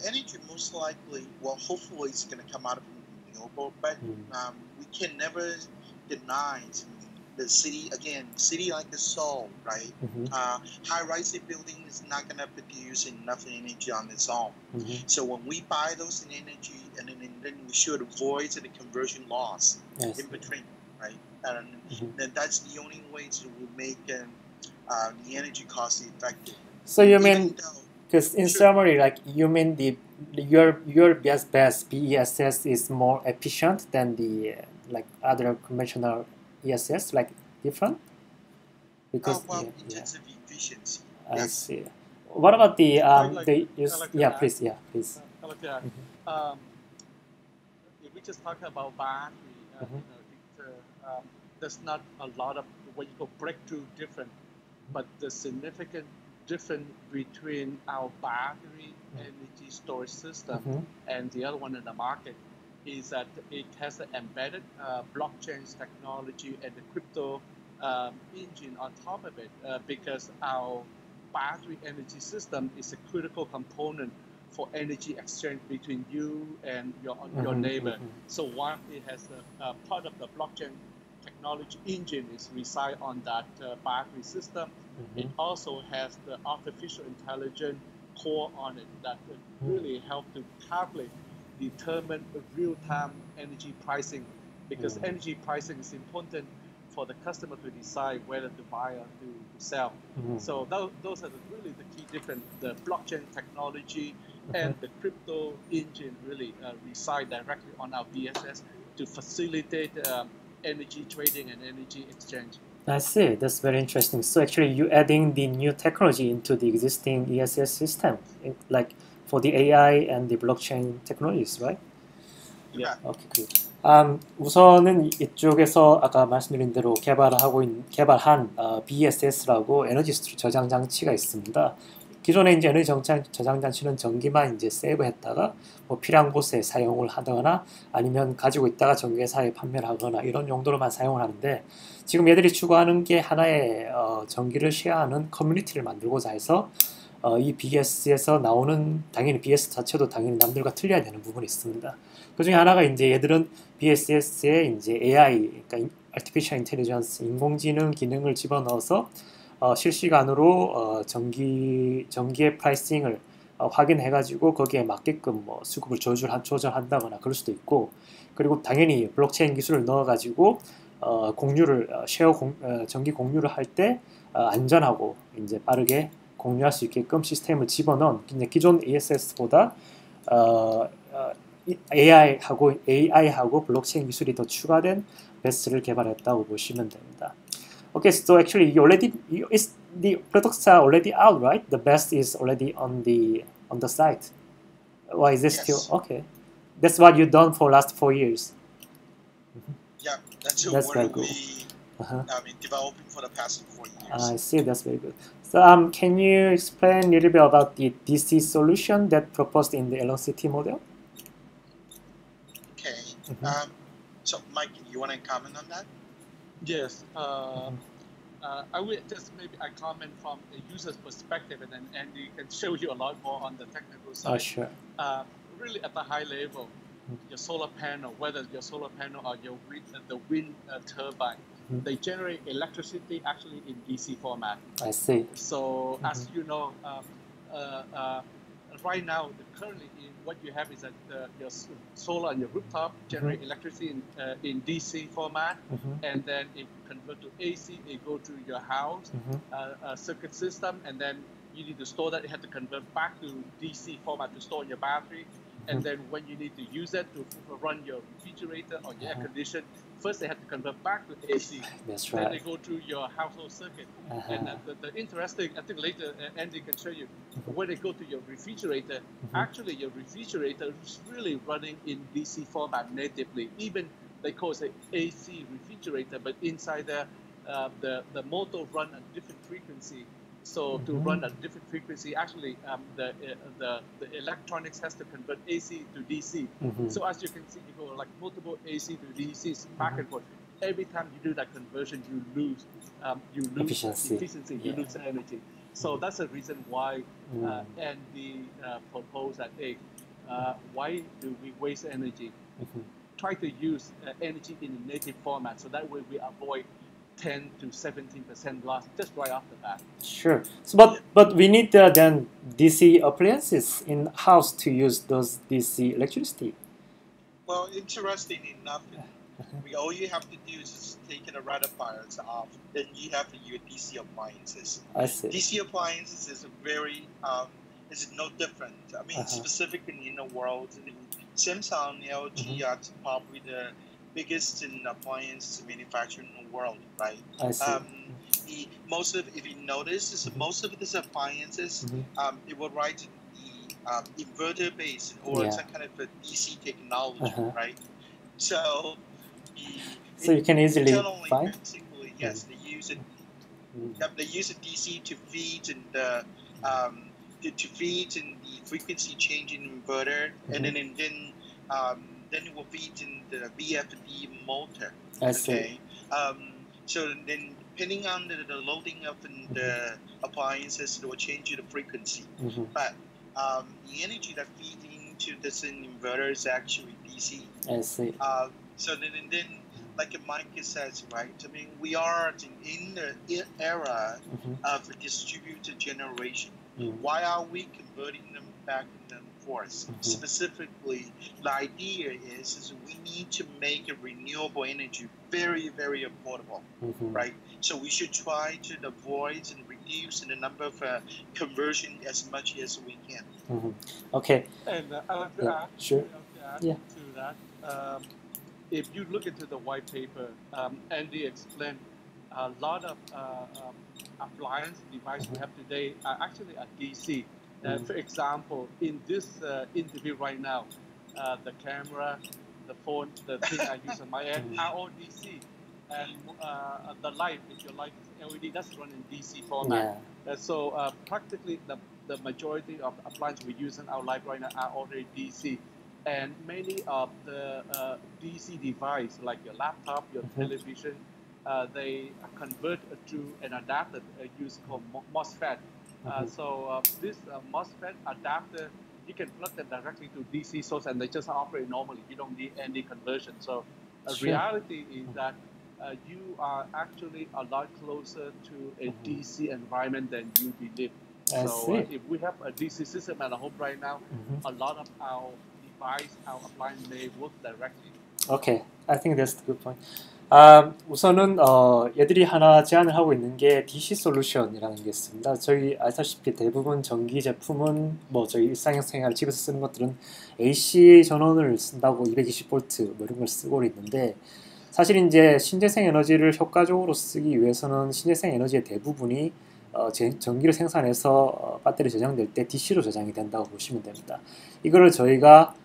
energy most likely, well, hopefully it's going to come out of renewable, but we can never deny the city like the Seoul, right? High-rise building is not going to produce enough energy on its own. So when we buy those energy, and then we should avoid the conversion loss in between, right? And then that's the only way to make the energy cost effective. So you mean, because in summary, like you mean your best BESS is more efficient than the like other conventional ESS, like different? Because in terms of efficiency. I see. What about the please. If we just talk about battery, there's not a lot of what you call breakthrough different, but the significant difference between our battery energy storage system and the other one in the market is that it has an embedded blockchain technology and the crypto engine on top of it, because our battery energy system is a critical component for energy exchange between you and your neighbor. So one, it has a part of the blockchain technology engine is reside on that battery system. It also has the artificial intelligence core on it that really help to calculate, determine real-time energy pricing, because energy pricing is important for the customer to decide whether to buy or to sell. So those are really the key difference. The blockchain technology and the crypto engine really reside directly on our BSS to facilitate energy trading and energy exchange. I see. That's very interesting. So actually, you adding the new technology into the existing ESS system, like for the AI and the blockchain technologies, right? Yeah. Okay, good. 우선은 이쪽에서 아까 말씀드린 대로 개발한 BESS라고 에너지 저장 장치가 있습니다. 기존에 이제 에너지 저장 장치는 전기만 이제 세이브했다가 뭐 필요한 곳에 사용을 하거나 아니면 가지고 있다가 전기회사에 판매를 하거나 이런 용도로만 사용을 하는데, 지금 얘들이 추구하는 게 하나의 전기를 쉐어하는 커뮤니티를 만들고자 해서 이 BS에서 나오는, 당연히 BS 자체도 당연히 남들과 틀려야 되는 부분이 있습니다. 그 중에 하나가 이제 얘들은 BSS에 이제 AI, 그러니까 Artificial Intelligence, 인공지능 기능을 집어넣어서 실시간으로 전기의 프라이싱을 확인해가지고 거기에 맞게끔 뭐 수급을 조절한다거나 그럴 수도 있고, 그리고 당연히 블록체인 기술을 넣어가지고 전기 공유를 할 때 안전하고 이제 빠르게 공유할 수 있게끔 시스템을 집어넣은, 기존 ESS보다 AI하고 블록체인 기술이 더 추가된 베스를 개발했다고 보시면 됩니다. Okay, so actually the products are already out, right? The best is already on the site. Why is this still okay? That's what you've done for last 4 years. Yeah, that's very what good. I've been developing for the past 4 years. I see, that's very good. So can you explain a little bit about the DC solution that proposed in the Eloncity model? Okay. So Mike, you want to comment on that? Yes. I will just maybe I comment from a user's perspective, and then Andy can show you a lot more on the technical side. Sure. Really at the high level, your solar panel, whether your solar panel or the wind turbine, they generate electricity actually in DC format. I see. So as you know, right now, currently what you have is that your solar on your rooftop generate electricity in DC format, and then it convert to AC. It go to your house circuit system, and then you need to store that. You have to convert back to DC format to store your battery. And then when you need to use that to run your refrigerator or your air conditioner, first they have to convert back to AC. That's right. Then they go to your household circuit. And the interesting, I think later Andy can show you, when they go to your refrigerator, actually your refrigerator is really running in DC format natively. Even they call it AC refrigerator, but inside there, the motor run at different frequency. So to run at different frequency, actually the electronics has to convert AC to DC. So as you can see, you go like multiple AC to DC back and forth. every time you do that conversion, you lose efficiency. You lose energy. So that's the reason why Andy proposed that, hey, why do we waste energy? Try to use energy in a native format, so that way we avoid 10 to 17% loss just right off the bat. Sure. So, but we need then DC appliances in house to use those DC electricity. Well, interesting enough, all you have to do is just take the rectifiers off. Then you have your DC appliances. I see. DC appliances is is no different. I mean, specifically in the world, Samsung, LG are probably the biggest in appliance manufacturer in the world, right? I see. If you notice, most of these appliances, it will write the inverter base or some kind of a DC technology, right? So you can easily find. Basically, yes, they use it. They use a DC to feed and the frequency changing inverter, and then it will feed in the VFD motor. I see. So then, depending on the loading of the appliances, it will change the frequency. But the energy that feeds into this inverter is actually DC. I see. So then, like Mike says, right? I mean, we are in the era of distributed generation. Why are we converting them back and forth? Specifically, the idea is we need to make a renewable energy very, very affordable, right? So we should try to avoid and reduce the number of conversion as much as we can. Okay. And I like to add, sure. To that. If you look into the white paper, Andy explained a lot of appliance devices we have today are actually a DC. For example, in this interview right now, the camera, the phone, the thing I use on my end are all DC. And the light, if your light is LED, that's run in DC format. So practically the majority of appliances we use in our life right now are already DC. And many of the DC device, like your laptop, your television, they convert to an adapter used called MOSFET. So this MOSFET adapter, you can plug them directly to DC source and they just operate normally. You don't need any conversion. So reality is that you are actually a lot closer to a DC environment than you believe. So if we have a DC system at home right now, a lot of our appliance may work directly. Okay, I think that's a good point. 우선은 얘들이 하나 제안을 하고 있는 게 DC 솔루션이라는 게 있습니다. 저희 알다시피 대부분 전기 제품은 뭐 저희 일상생활 집에서 쓰는 것들은 AC 전원을 쓴다고 220V 뭐 이런 걸 쓰고 있는데 사실 이제 신재생 에너지를 효과적으로 쓰기 위해서는 신재생 에너지의 대부분이 전기를 생산해서 배터리 저장될 때 DC로 저장이 된다고 보시면 됩니다. 이거를 저희가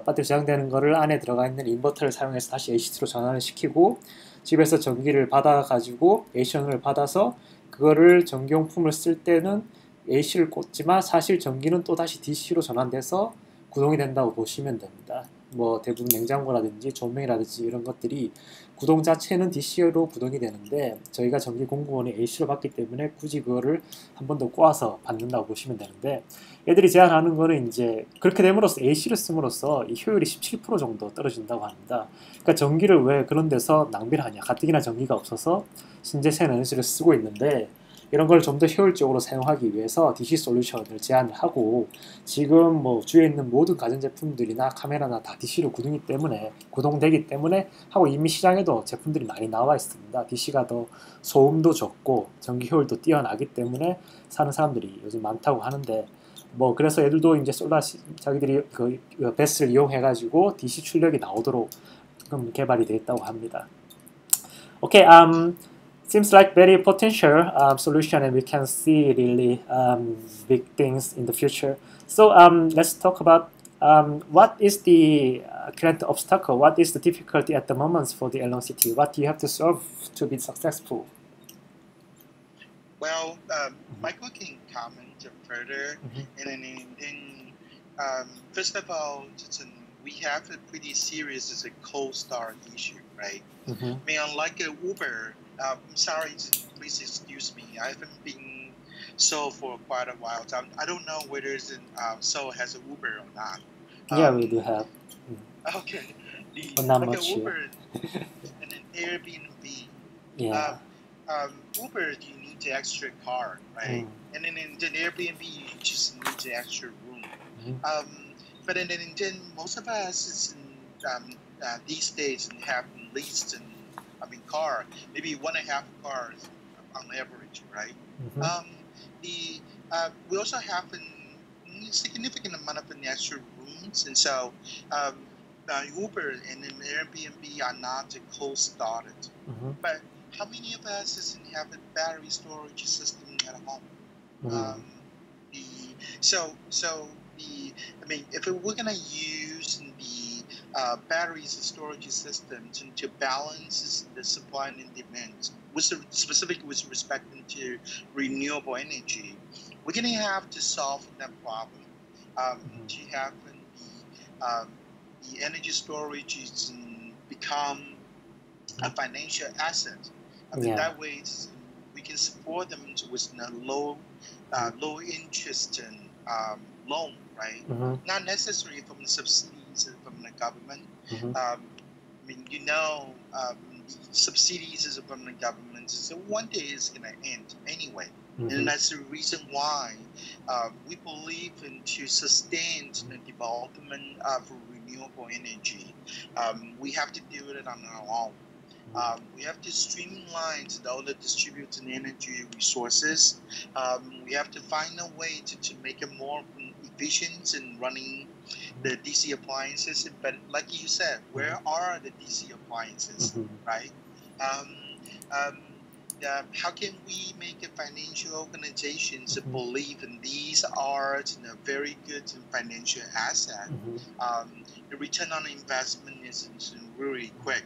배터리 저장되는 거를 안에 들어가 있는 인버터를 사용해서 다시 AC로 전환을 시키고 집에서 전기를 받아가지고 AC전을 받아서 그거를 전기용품을 쓸 때는 AC를 꽂지만 사실 전기는 또 다시 DC로 전환돼서 구동이 된다고 보시면 됩니다. 뭐 대부분 냉장고라든지 조명이라든지 이런 것들이 구동 자체는 DC로 구동이 되는데 저희가 전기 공급원이 AC로 받기 때문에 굳이 그거를 한 번 더 꼬아서 받는다고 보시면 되는데 얘들이 제안하는 거는 이제 그렇게 됨으로써 AC를 씀으로써 이 효율이 17% 정도 떨어진다고 합니다. 그러니까 전기를 왜 그런 데서 낭비를 하냐? 가뜩이나 전기가 없어서 신재생 에너지를 쓰고 있는데 이런 걸 좀 더 효율적으로 사용하기 위해서 DC 솔루션을 제안을 하고 지금 뭐 주위에 있는 모든 가전제품들이나 카메라나 다 DC로 구동되기 때문에 하고 이미 시장에도 제품들이 많이 나와 있습니다. DC가 더 소음도 적고 전기 효율도 뛰어나기 때문에 사는 사람들이 요즘 많다고 하는데 뭐 그래서 얘들도 이제 자기들이 그 배스를 이용해 가지고 DC 출력이 나오도록 개발이 되어 있다고 합니다. Okay, seems like very potential solution, and we can see really big things in the future. So let's talk about what is the current obstacle, what is the difficulty at the moment for the Eloncity? What do you have to solve to be successful? Well, Michael can comment further, and then first of all, we have a pretty serious cold start issue, right? Mm-hmm. I mean, unlike Uber, I'm sorry, please excuse me. I haven't been Seoul for quite a while. So I don't know whether Seoul has an Uber or not. Yeah, we do have. Okay, But not like much an here. Uber and an Airbnb. Yeah. Uber, you need the extra car, right? And then in the Airbnb, you just need the extra room. But then most of us these days have leased car, maybe 1.5 cars on average, right? We also have a significant amount of extra rooms, and so Uber and then Airbnb are not cold-started. But how many of us doesn't have a battery storage system at home? If we're gonna use the batteries and storage systems to balance the supply and demand, specifically with respect to renewable energy, we're gonna have to solve that problem. To have the energy storage become a financial asset. That way we can support them with a low interest loan, right? Not necessarily from the subsidies from the government. The subsidies from the government, so one day it's going to end anyway. And that's the reason why we believe in to sustain the development of renewable energy. We have to do it on our own. We have to streamline all the distributed energy resources. We have to find a way to make it more efficient in running the DC appliances. But like you said, where are the DC appliances, right? How can we make a financial organizations believe in these are a very good financial asset? The return on investment is really quick.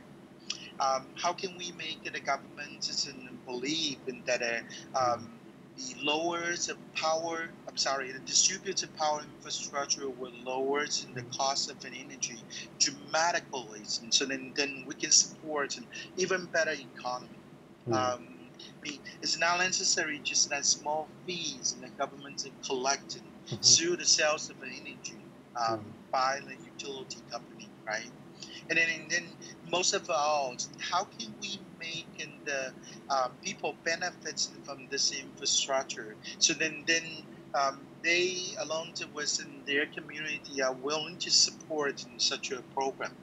How can we make the government believe in that the distributed power infrastructure will lower the cost of energy dramatically, and so then we can support an even better economy. It's not necessary just that small fees the government collecting through the sales of energy by the utility company, right? And then most of all, how can we make the people benefit from this infrastructure? So then they, along with their community, are willing to support in such a program.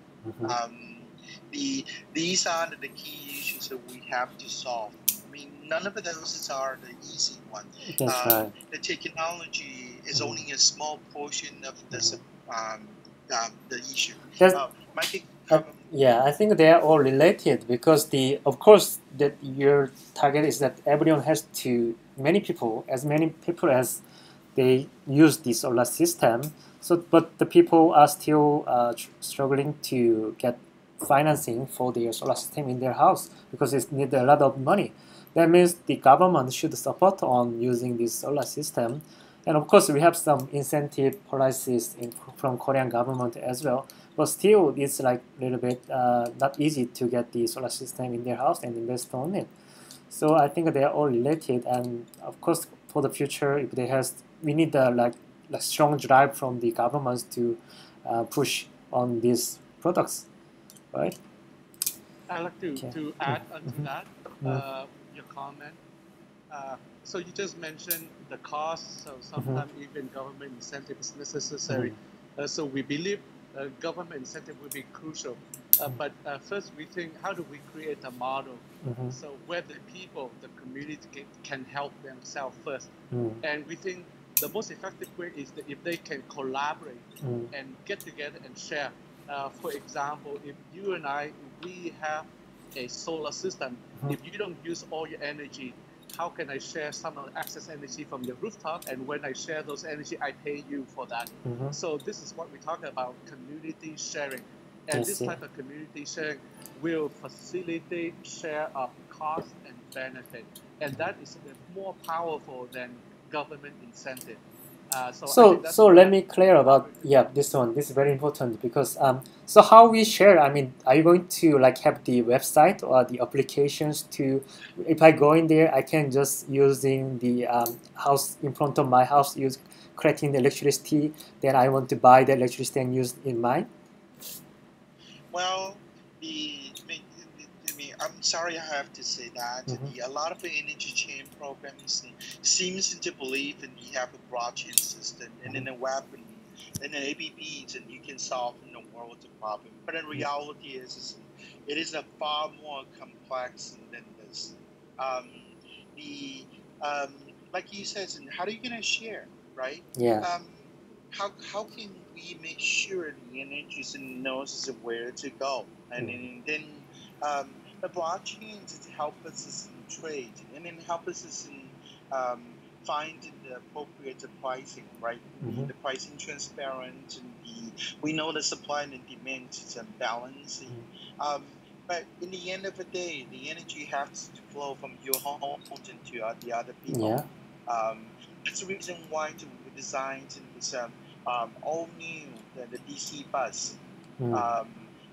These are the key issues that we have to solve. I mean, none of those are the easy ones. That's right. The technology is only a small portion of this the issue. Yeah, I think they are all related because of course that your target is that everyone has to many people as they use the solar system. So, but the people are still struggling to get financing for their solar system in their house because it needs a lot of money. That means the government should support on using this solar system. And of course, we have some incentive policies from Korean government as well. But still, it's like a little bit not easy to get the solar system in their house and invest on it. So I think they are all related. And of course, for the future, if we need a strong drive from the governments to push on these products, right? I'd like to add onto that your comment. So you just mentioned the cost, so sometimes even government incentive is necessary. So we believe government incentive will be crucial. But first we think, how do we create a model so where the people, the community can help themselves first? And we think the most effective way is that if they can collaborate and get together and share. For example, if you and I, we have a solar system, if you don't use all your energy, how can I share some of the excess energy from your rooftop? And when I share those energy, I pay you for that. So this is what we talk about, community sharing. And this type of community sharing will facilitate share of cost and benefit. And that is more powerful than government incentive. So let me clear about this one. This is very important because so how we share. I mean, are you going to like have the website or the applications to? If I go in there, I can just using the house in front of my house, use creating the electricity. Then I want to buy the electricity and use in mine. Well, I'm sorry I have to say that. A lot of the energy chain programs seems to believe that you have a blockchain system and then a weapon and an APPs and you can solve the world's problem. But in reality, it is a far more complex than this. Like you said, how are you gonna share, right? Yeah. How can we make sure the energy knows where to go, and then the blockchain to help us in trade and then help us in find the appropriate pricing, right? The pricing transparent and we know the supply and demand is balancing. But in the end of the day, the energy has to flow from your home into the other people. That's the reason why we designed this all new the DC bus.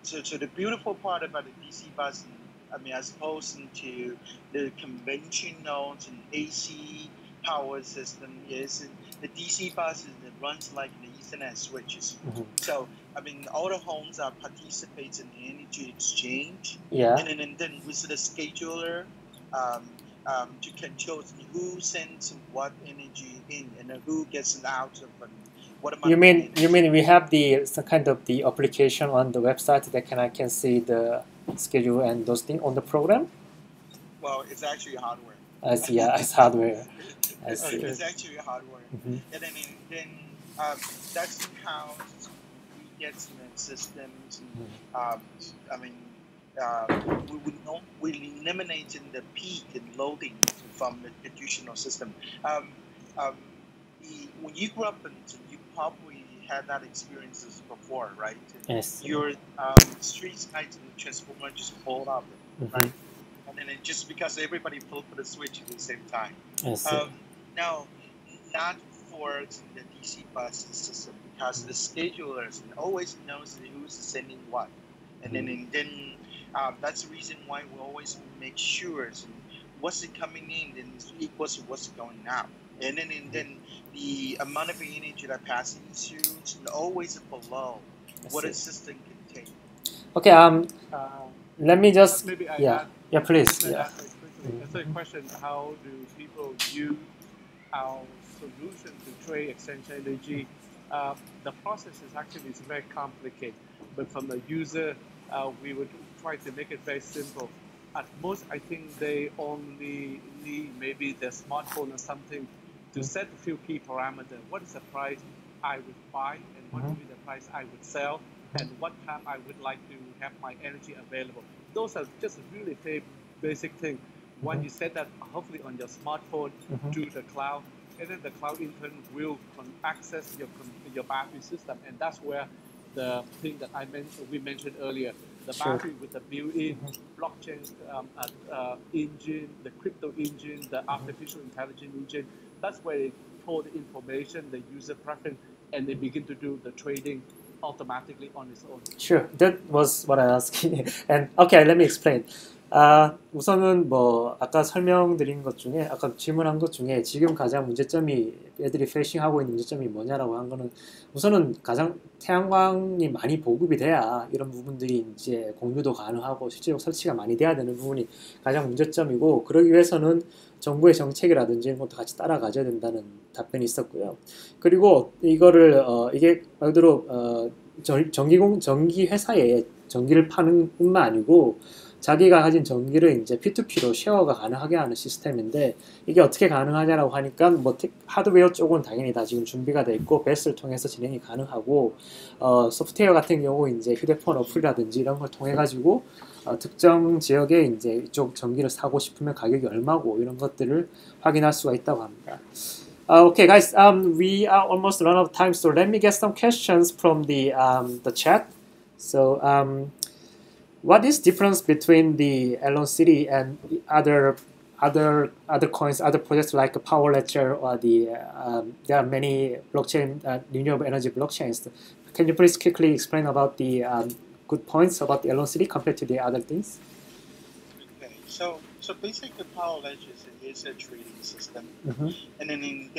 So the beautiful part about the DC bus, I mean, as opposed to the conventional and AC power system, is the DC bus runs like the Ethernet switches. So I mean, all the homes are participating in the energy exchange. And then with the scheduler to control who sends what energy in and who gets it out of it. You mean we have some kind of the application on the website that I can see the schedule and those things on the program? Well, it's actually hardware. I see. Yeah, it's hardware. I see. It's actually hardware, and then that's how we get the systems. I mean, we eliminating the peak and loading from the traditional system. When you grew up and you probably had that experiences before, right? Yes. Your street lights and transformer just pulled up, right? And then just because everybody flipped the switch at the same time. Now, not for the DC bus system because the schedulers always knows who's sending what, and then that's the reason why we always make sure what's coming in and equals what's going out. And then the amount of energy that passes through is always below what a system can take. Okay. Let me just maybe I yeah please yeah. It's a question: how do people use our solution to trade exchange energy? The process is very complicated, but from the user, we would try to make it very simple. At most, I think they only need maybe their smartphone or something to set a few key parameters. What is the price I would buy, and what would be the price I would sell, and what time I would like to have my energy available. Those are just really basic things. When you set that, hopefully on your smartphone to the cloud, and then the cloud in turn will access your battery system, and that's where the thing that we mentioned earlier, the battery with the built-in blockchain engine, the crypto engine, the artificial intelligence engine. That's where they pull the information, the user preference, and they begin to do the trading automatically on its own. Sure, that was what I asked. And okay, let me explain. 우선은 뭐 아까 설명드린 것 중에 아까 질문한 것 중에 지금 가장 문제점이 애들이 페이싱하고 있는 문제점이 뭐냐라고 한 거는 우선은 가장 태양광이 많이 보급이 돼야 이런 부분들이 이제 공유도 가능하고 실제로 설치가 많이 돼야 되는 부분이 가장 문제점이고 그러기 위해서는 정부의 정책이라든지 이런 것도 같이 따라가져야 된다는 답변이 있었고요. 그리고 이거를 이게 말 그대로 전기 회사에 전기를 파는 뿐만 아니고 자기가 가진 전기를 이제 P2P로 쉐어가 가능하게 하는 시스템인데 이게 어떻게 가능하냐라고 하니까 뭐 하드웨어 쪽은 당연히 다 지금 준비가 돼 있고 베스를 통해서 진행이 가능하고 소프트웨어 같은 경우 이제 휴대폰 어플이라든지 이런 걸 통해 가지고 특정 지역에 이제 이쪽 전기를 사고 싶으면 가격이 얼마고 이런 것들을 확인할 수가 있다고 합니다. Okay, guys, we are almost run out of time, so let me get some questions from the chat. So, what is difference between the Eloncity and other other coins, other projects like Power Ledger or there are many blockchain renewable energy blockchains. Can you please quickly explain about the good points about the Eloncity compared to the other things? Okay, so basically, Power Ledger is a trading system, and then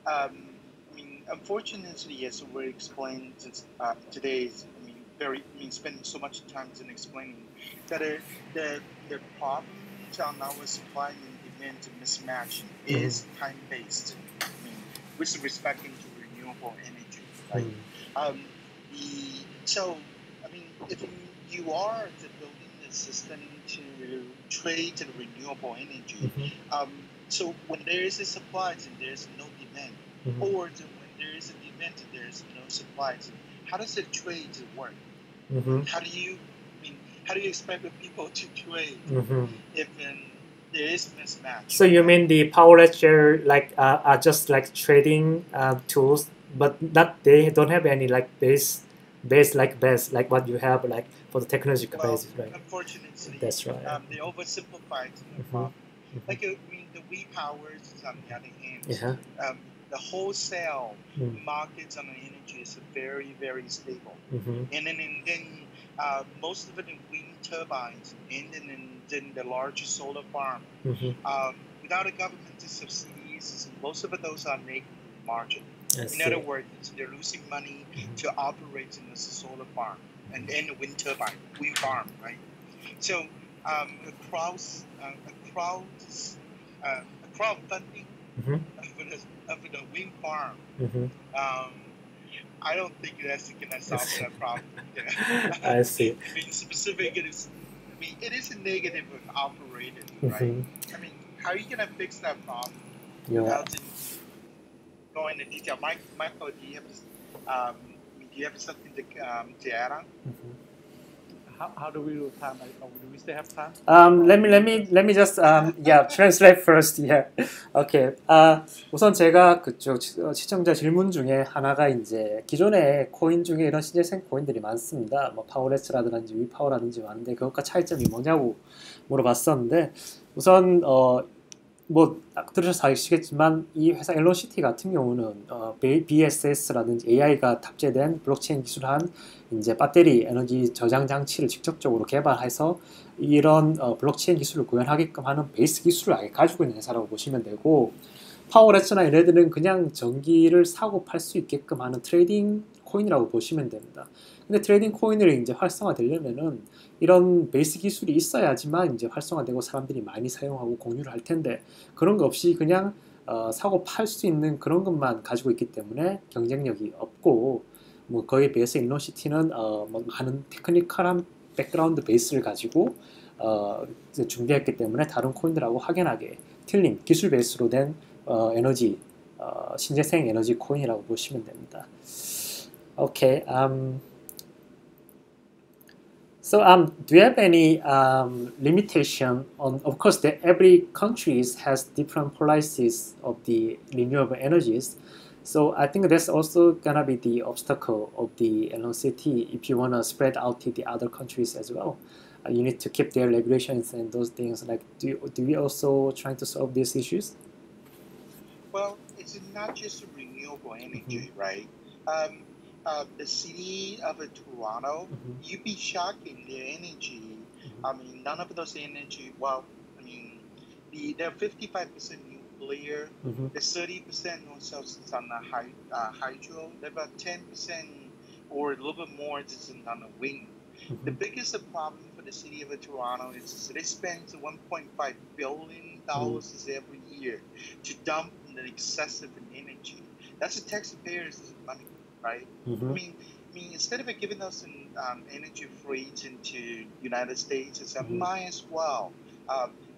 I mean, unfortunately, as we explained today, spending so much time in explaining that the problems on our supply and demand mismatch is time based. I mean, with respect to renewable energy, right? So I mean, if you are building the system to trade the renewable energy, so when there is a supply and there's no demand, or when there is a demand and there's no supply, how does the trade work? How do you expect the people to trade if there is mismatch? So you mean the Power Ledger are just like trading tools, but they don't have any like base like what you have like for the technology basis, right? Unfortunately, that's right. They oversimplified the problem. Like I mean, the powers on the other hand, the wholesale markets on the energy is very, very stable, and then most of it in wind turbines, and then the large solar farm. Without a government subsidies, most of those are negative margin. In other words, they're losing money to operate in the solar farm and the wind turbine, wind farm, right? So crowdfunding of the wind farm. I don't think that's going to solve that problem. I see. I mean, specifically, it is a negative of operating, right? I mean, how are you going to fix that problem without going into detail? Michael, do you have something to add on? How do we do time? Do we still have time? Let me just translate first. Okay. 우선 제가 그쪽 시청자 질문 중에 하나가 이제 기존의 코인 중에 이런 신재생 코인들이 많습니다. 뭐 파워레츠라든지 위파워라든지 많은데 그것과 차이점이 뭐냐고 물어봤었는데 우선 뭐 들으셔서 아시겠지만 이 회사 일론시티 같은 경우는 BSS라든지 AI가 탑재된 블록체인 기술한 이제 배터리 에너지 저장 장치를 직접적으로 개발해서 이런 블록체인 기술을 구현하게끔 하는 베이스 기술을 아예 가지고 있는 회사라고 보시면 되고 파워레츠나 얘네들은 그냥 전기를 사고 팔 수 있게끔 하는 트레이딩 코인이라고 보시면 됩니다. 근데 트레이딩 코인을 이제 활성화되려면은 이런 베이스 기술이 있어야지만 이제 활성화되고 사람들이 많이 사용하고 공유를 할 텐데 그런 거 없이 그냥 사고 팔 수 있는 그런 것만 가지고 있기 때문에 경쟁력이 없고 뭐 거기에 비해서 일론시티는 뭐 많은 테크니컬한 백그라운드 베이스를 가지고 준비했기 때문에 다른 코인들하고 확연하게 틀린 기술 베이스로 된 에너지 신재생 에너지 코인이라고 보시면 됩니다. Okay. So do you have any limitation on? Of course, every country has different policies of the renewable energies. So I think that's also gonna be the obstacle of the Eloncity if you wanna spread out to the other countries as well. You need to keep their regulations and those things. Like, do we also trying to solve these issues? Well, it's not just renewable energy, right? The city of Toronto, you'd be shocked in their energy. I mean, none of those energy. Well, I mean, they're 55% nuclear. There's 30% also on the hydro. There's about 10% or a little bit more is on the wind. The biggest problem for the city of Toronto is they spend $1.5 billion every year to dump the excessive energy. That's the taxpayers' money, right? I mean, instead of giving us an energy free into United States, it's might as well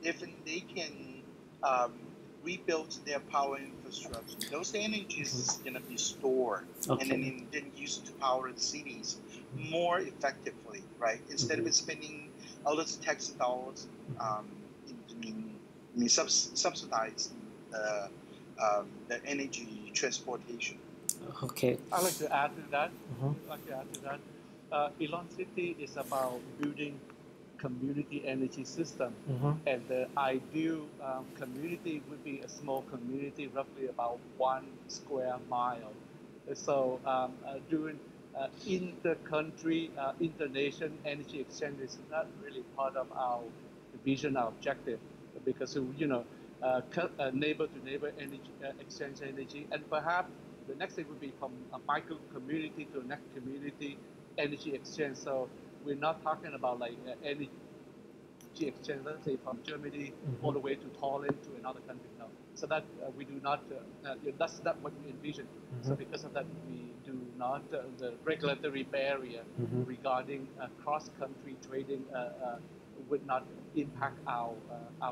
if they can rebuild their power infrastructure. Those energies is going to be stored and then used to power the cities more effectively, right? Instead of spending all those tax dollars, subsidize the energy transportation. Okay. I'd like to add to that. Eloncity is about building community energy system. And the ideal community would be a small community, roughly about 1 square mile. So during inter-country, inter-nation energy exchange is not really part of our vision, our objective, because neighbor to neighbor energy exchange energy, and perhaps the next thing would be from a micro community to a next community energy exchange. So we're not talking about like energy exchange, let's say from Germany all the way to Thailand to another country. No. So that we do not, that's not what we envision. So because of that, we do not, the regulatory barrier regarding cross-country trading would not impact our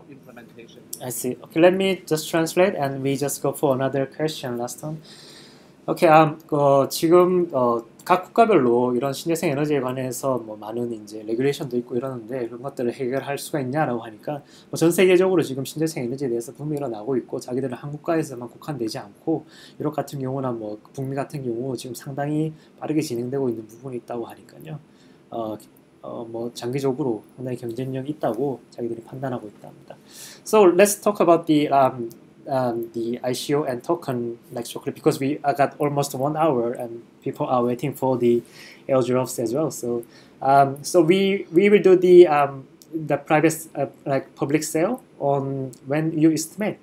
implementation. I see. Okay, let me just translate and we just go for another question last one. 오케이, 지금 각 국가별로 이런 신재생 에너지에 관해서 뭐 많은 이제 레귤레이션도 있고 이러는데 그런 것들을 해결할 수가 있냐라고 하니까 뭐 전 세계적으로 지금 신재생 에너지에 대해서 붐이 일어나고 있고 자기들은 한국가에서만 국한되지 않고 유럽 같은 경우나 뭐 북미 같은 경우 지금 상당히 빠르게 진행되고 있는 부분이 있다고 하니까요. 뭐 장기적으로 상당히 경쟁력이 있다고 자기들이 판단하고 있답니다. So let's talk about the ICO and token like shortly because we got almost 1 hour and people are waiting for the airdrops as well. So so we will do the private like public sale on when you estimate.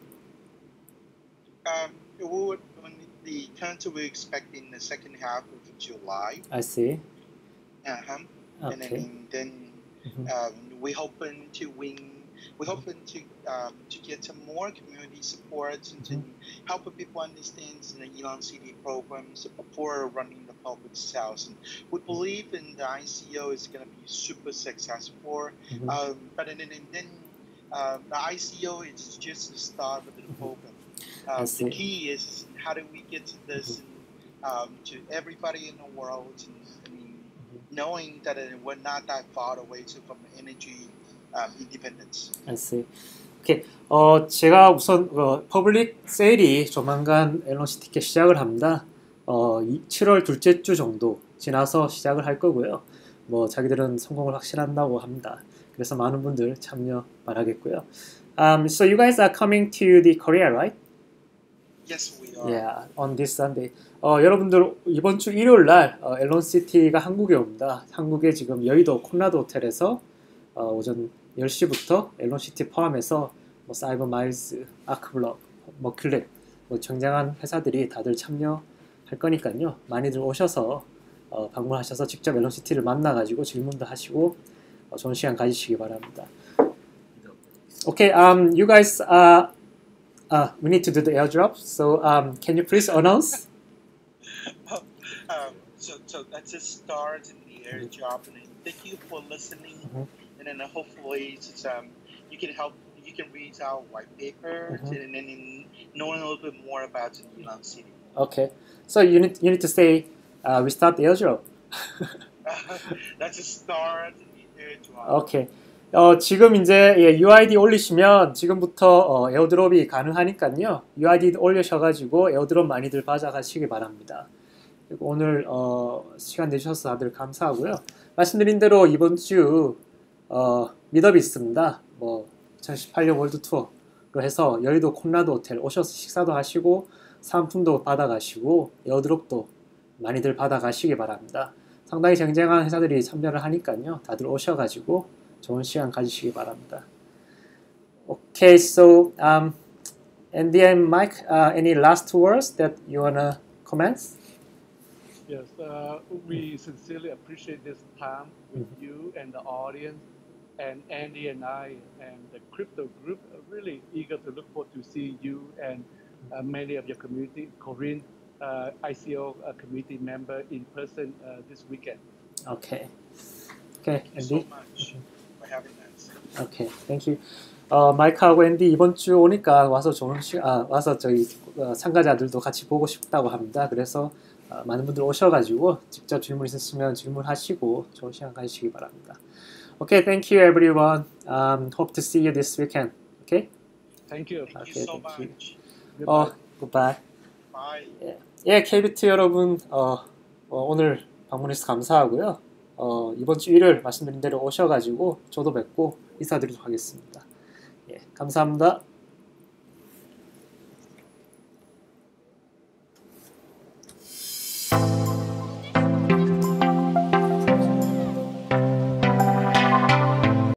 The currently we expect in the second half of July. I see. Okay. And then we're hoping to win. We're hoping to get some more community support and to help people understand the Eloncity programs before running the public sales. And we believe in the ICO is going to be super successful. But then the ICO is just the start of the program. The key is how do we get to this to everybody in the world, and knowing that we're not that far away from energy independence. I see. 오케이. 제가 우선 퍼블릭 세일이 조만간 앨런시티 티켓 시작을 합니다. 7월 둘째 주 정도 지나서 시작을 할 거고요. 뭐 자기들은 성공을 확신한다고 합니다. 그래서 많은 분들 참여 바라겠고요. So you guys are coming to the Korea, right? Yes, we are. Yeah, on this Sunday. 여러분들 이번 주 일요일 날 앨런시티가 한국에 옵니다. 한국에 지금 여의도 콘라도 호텔에서 오전 10시부터 앨런시티 포함해서 뭐 사이버 마일즈, 아크블럭, 머클렛 뭐 굉장한 회사들이 다들 참여할 거니까요. 많이들 오셔서 방문하셔서 직접 앨런시티를 만나가지고 질문도 하시고 좋은 시간 가지시기 바랍니다. Okay, you guys we need to do the airdrop. So can you please announce? So let's just start in the airdrop, and thank you for listening. And then hopefully you can read our white paper and then know a little bit more about Eloncity. Okay, so you need to say we start the airdrop. Let's just start the airdrop. Okay. 지금 이제 UID 올리시면 지금부터 에어드롭이 가능하니까요. UID 올리셔가지고 에어드롭 많이들 받아가시기 바랍니다. 그리고 오늘 시간 내주셔서 다들 감사하고요. 말씀드린 대로 이번 주 미더비 있습니다. 뭐 2018년 월드 투어로 해서 여의도 콘라도 호텔 오셔서 식사도 하시고 상품도 받아가시고 에어드롭도 많이들 받아가시기 바랍니다. 상당히 쟁쟁한 회사들이 참여를 하니까요. 다들 오셔가지고 좋은 시간 가지시기 바랍니다. Okay, so Andy and Mike, any last words that you wanna comment? Yes, we sincerely appreciate this time with you and the audience, and Andy and I and the crypto group are really eager to look forward to see you and many of your community, Korean ICO community member in person this weekend. Okay. Thank you so much for having us. Okay, thank you. 마이크하고 앤디 이번 주 오니까 와서 와서 저희 참가자들도 같이 보고 싶다고 합니다. 그래서 많은 분들 오셔가지고 직접 질문 있으시면 질문하시고 좋은 시간 가지시기 바랍니다. Okay, thank you everyone. Hope to see you this weekend. Okay? Thank you. Thank you so much. Goodbye. Bye. 예, KBT 여러분 오늘 방문해서 감사하고요. 이번 주 일요일 말씀드린 대로 오셔가지고 저도 뵙고 인사드리도록 하겠습니다. 예, 감사합니다.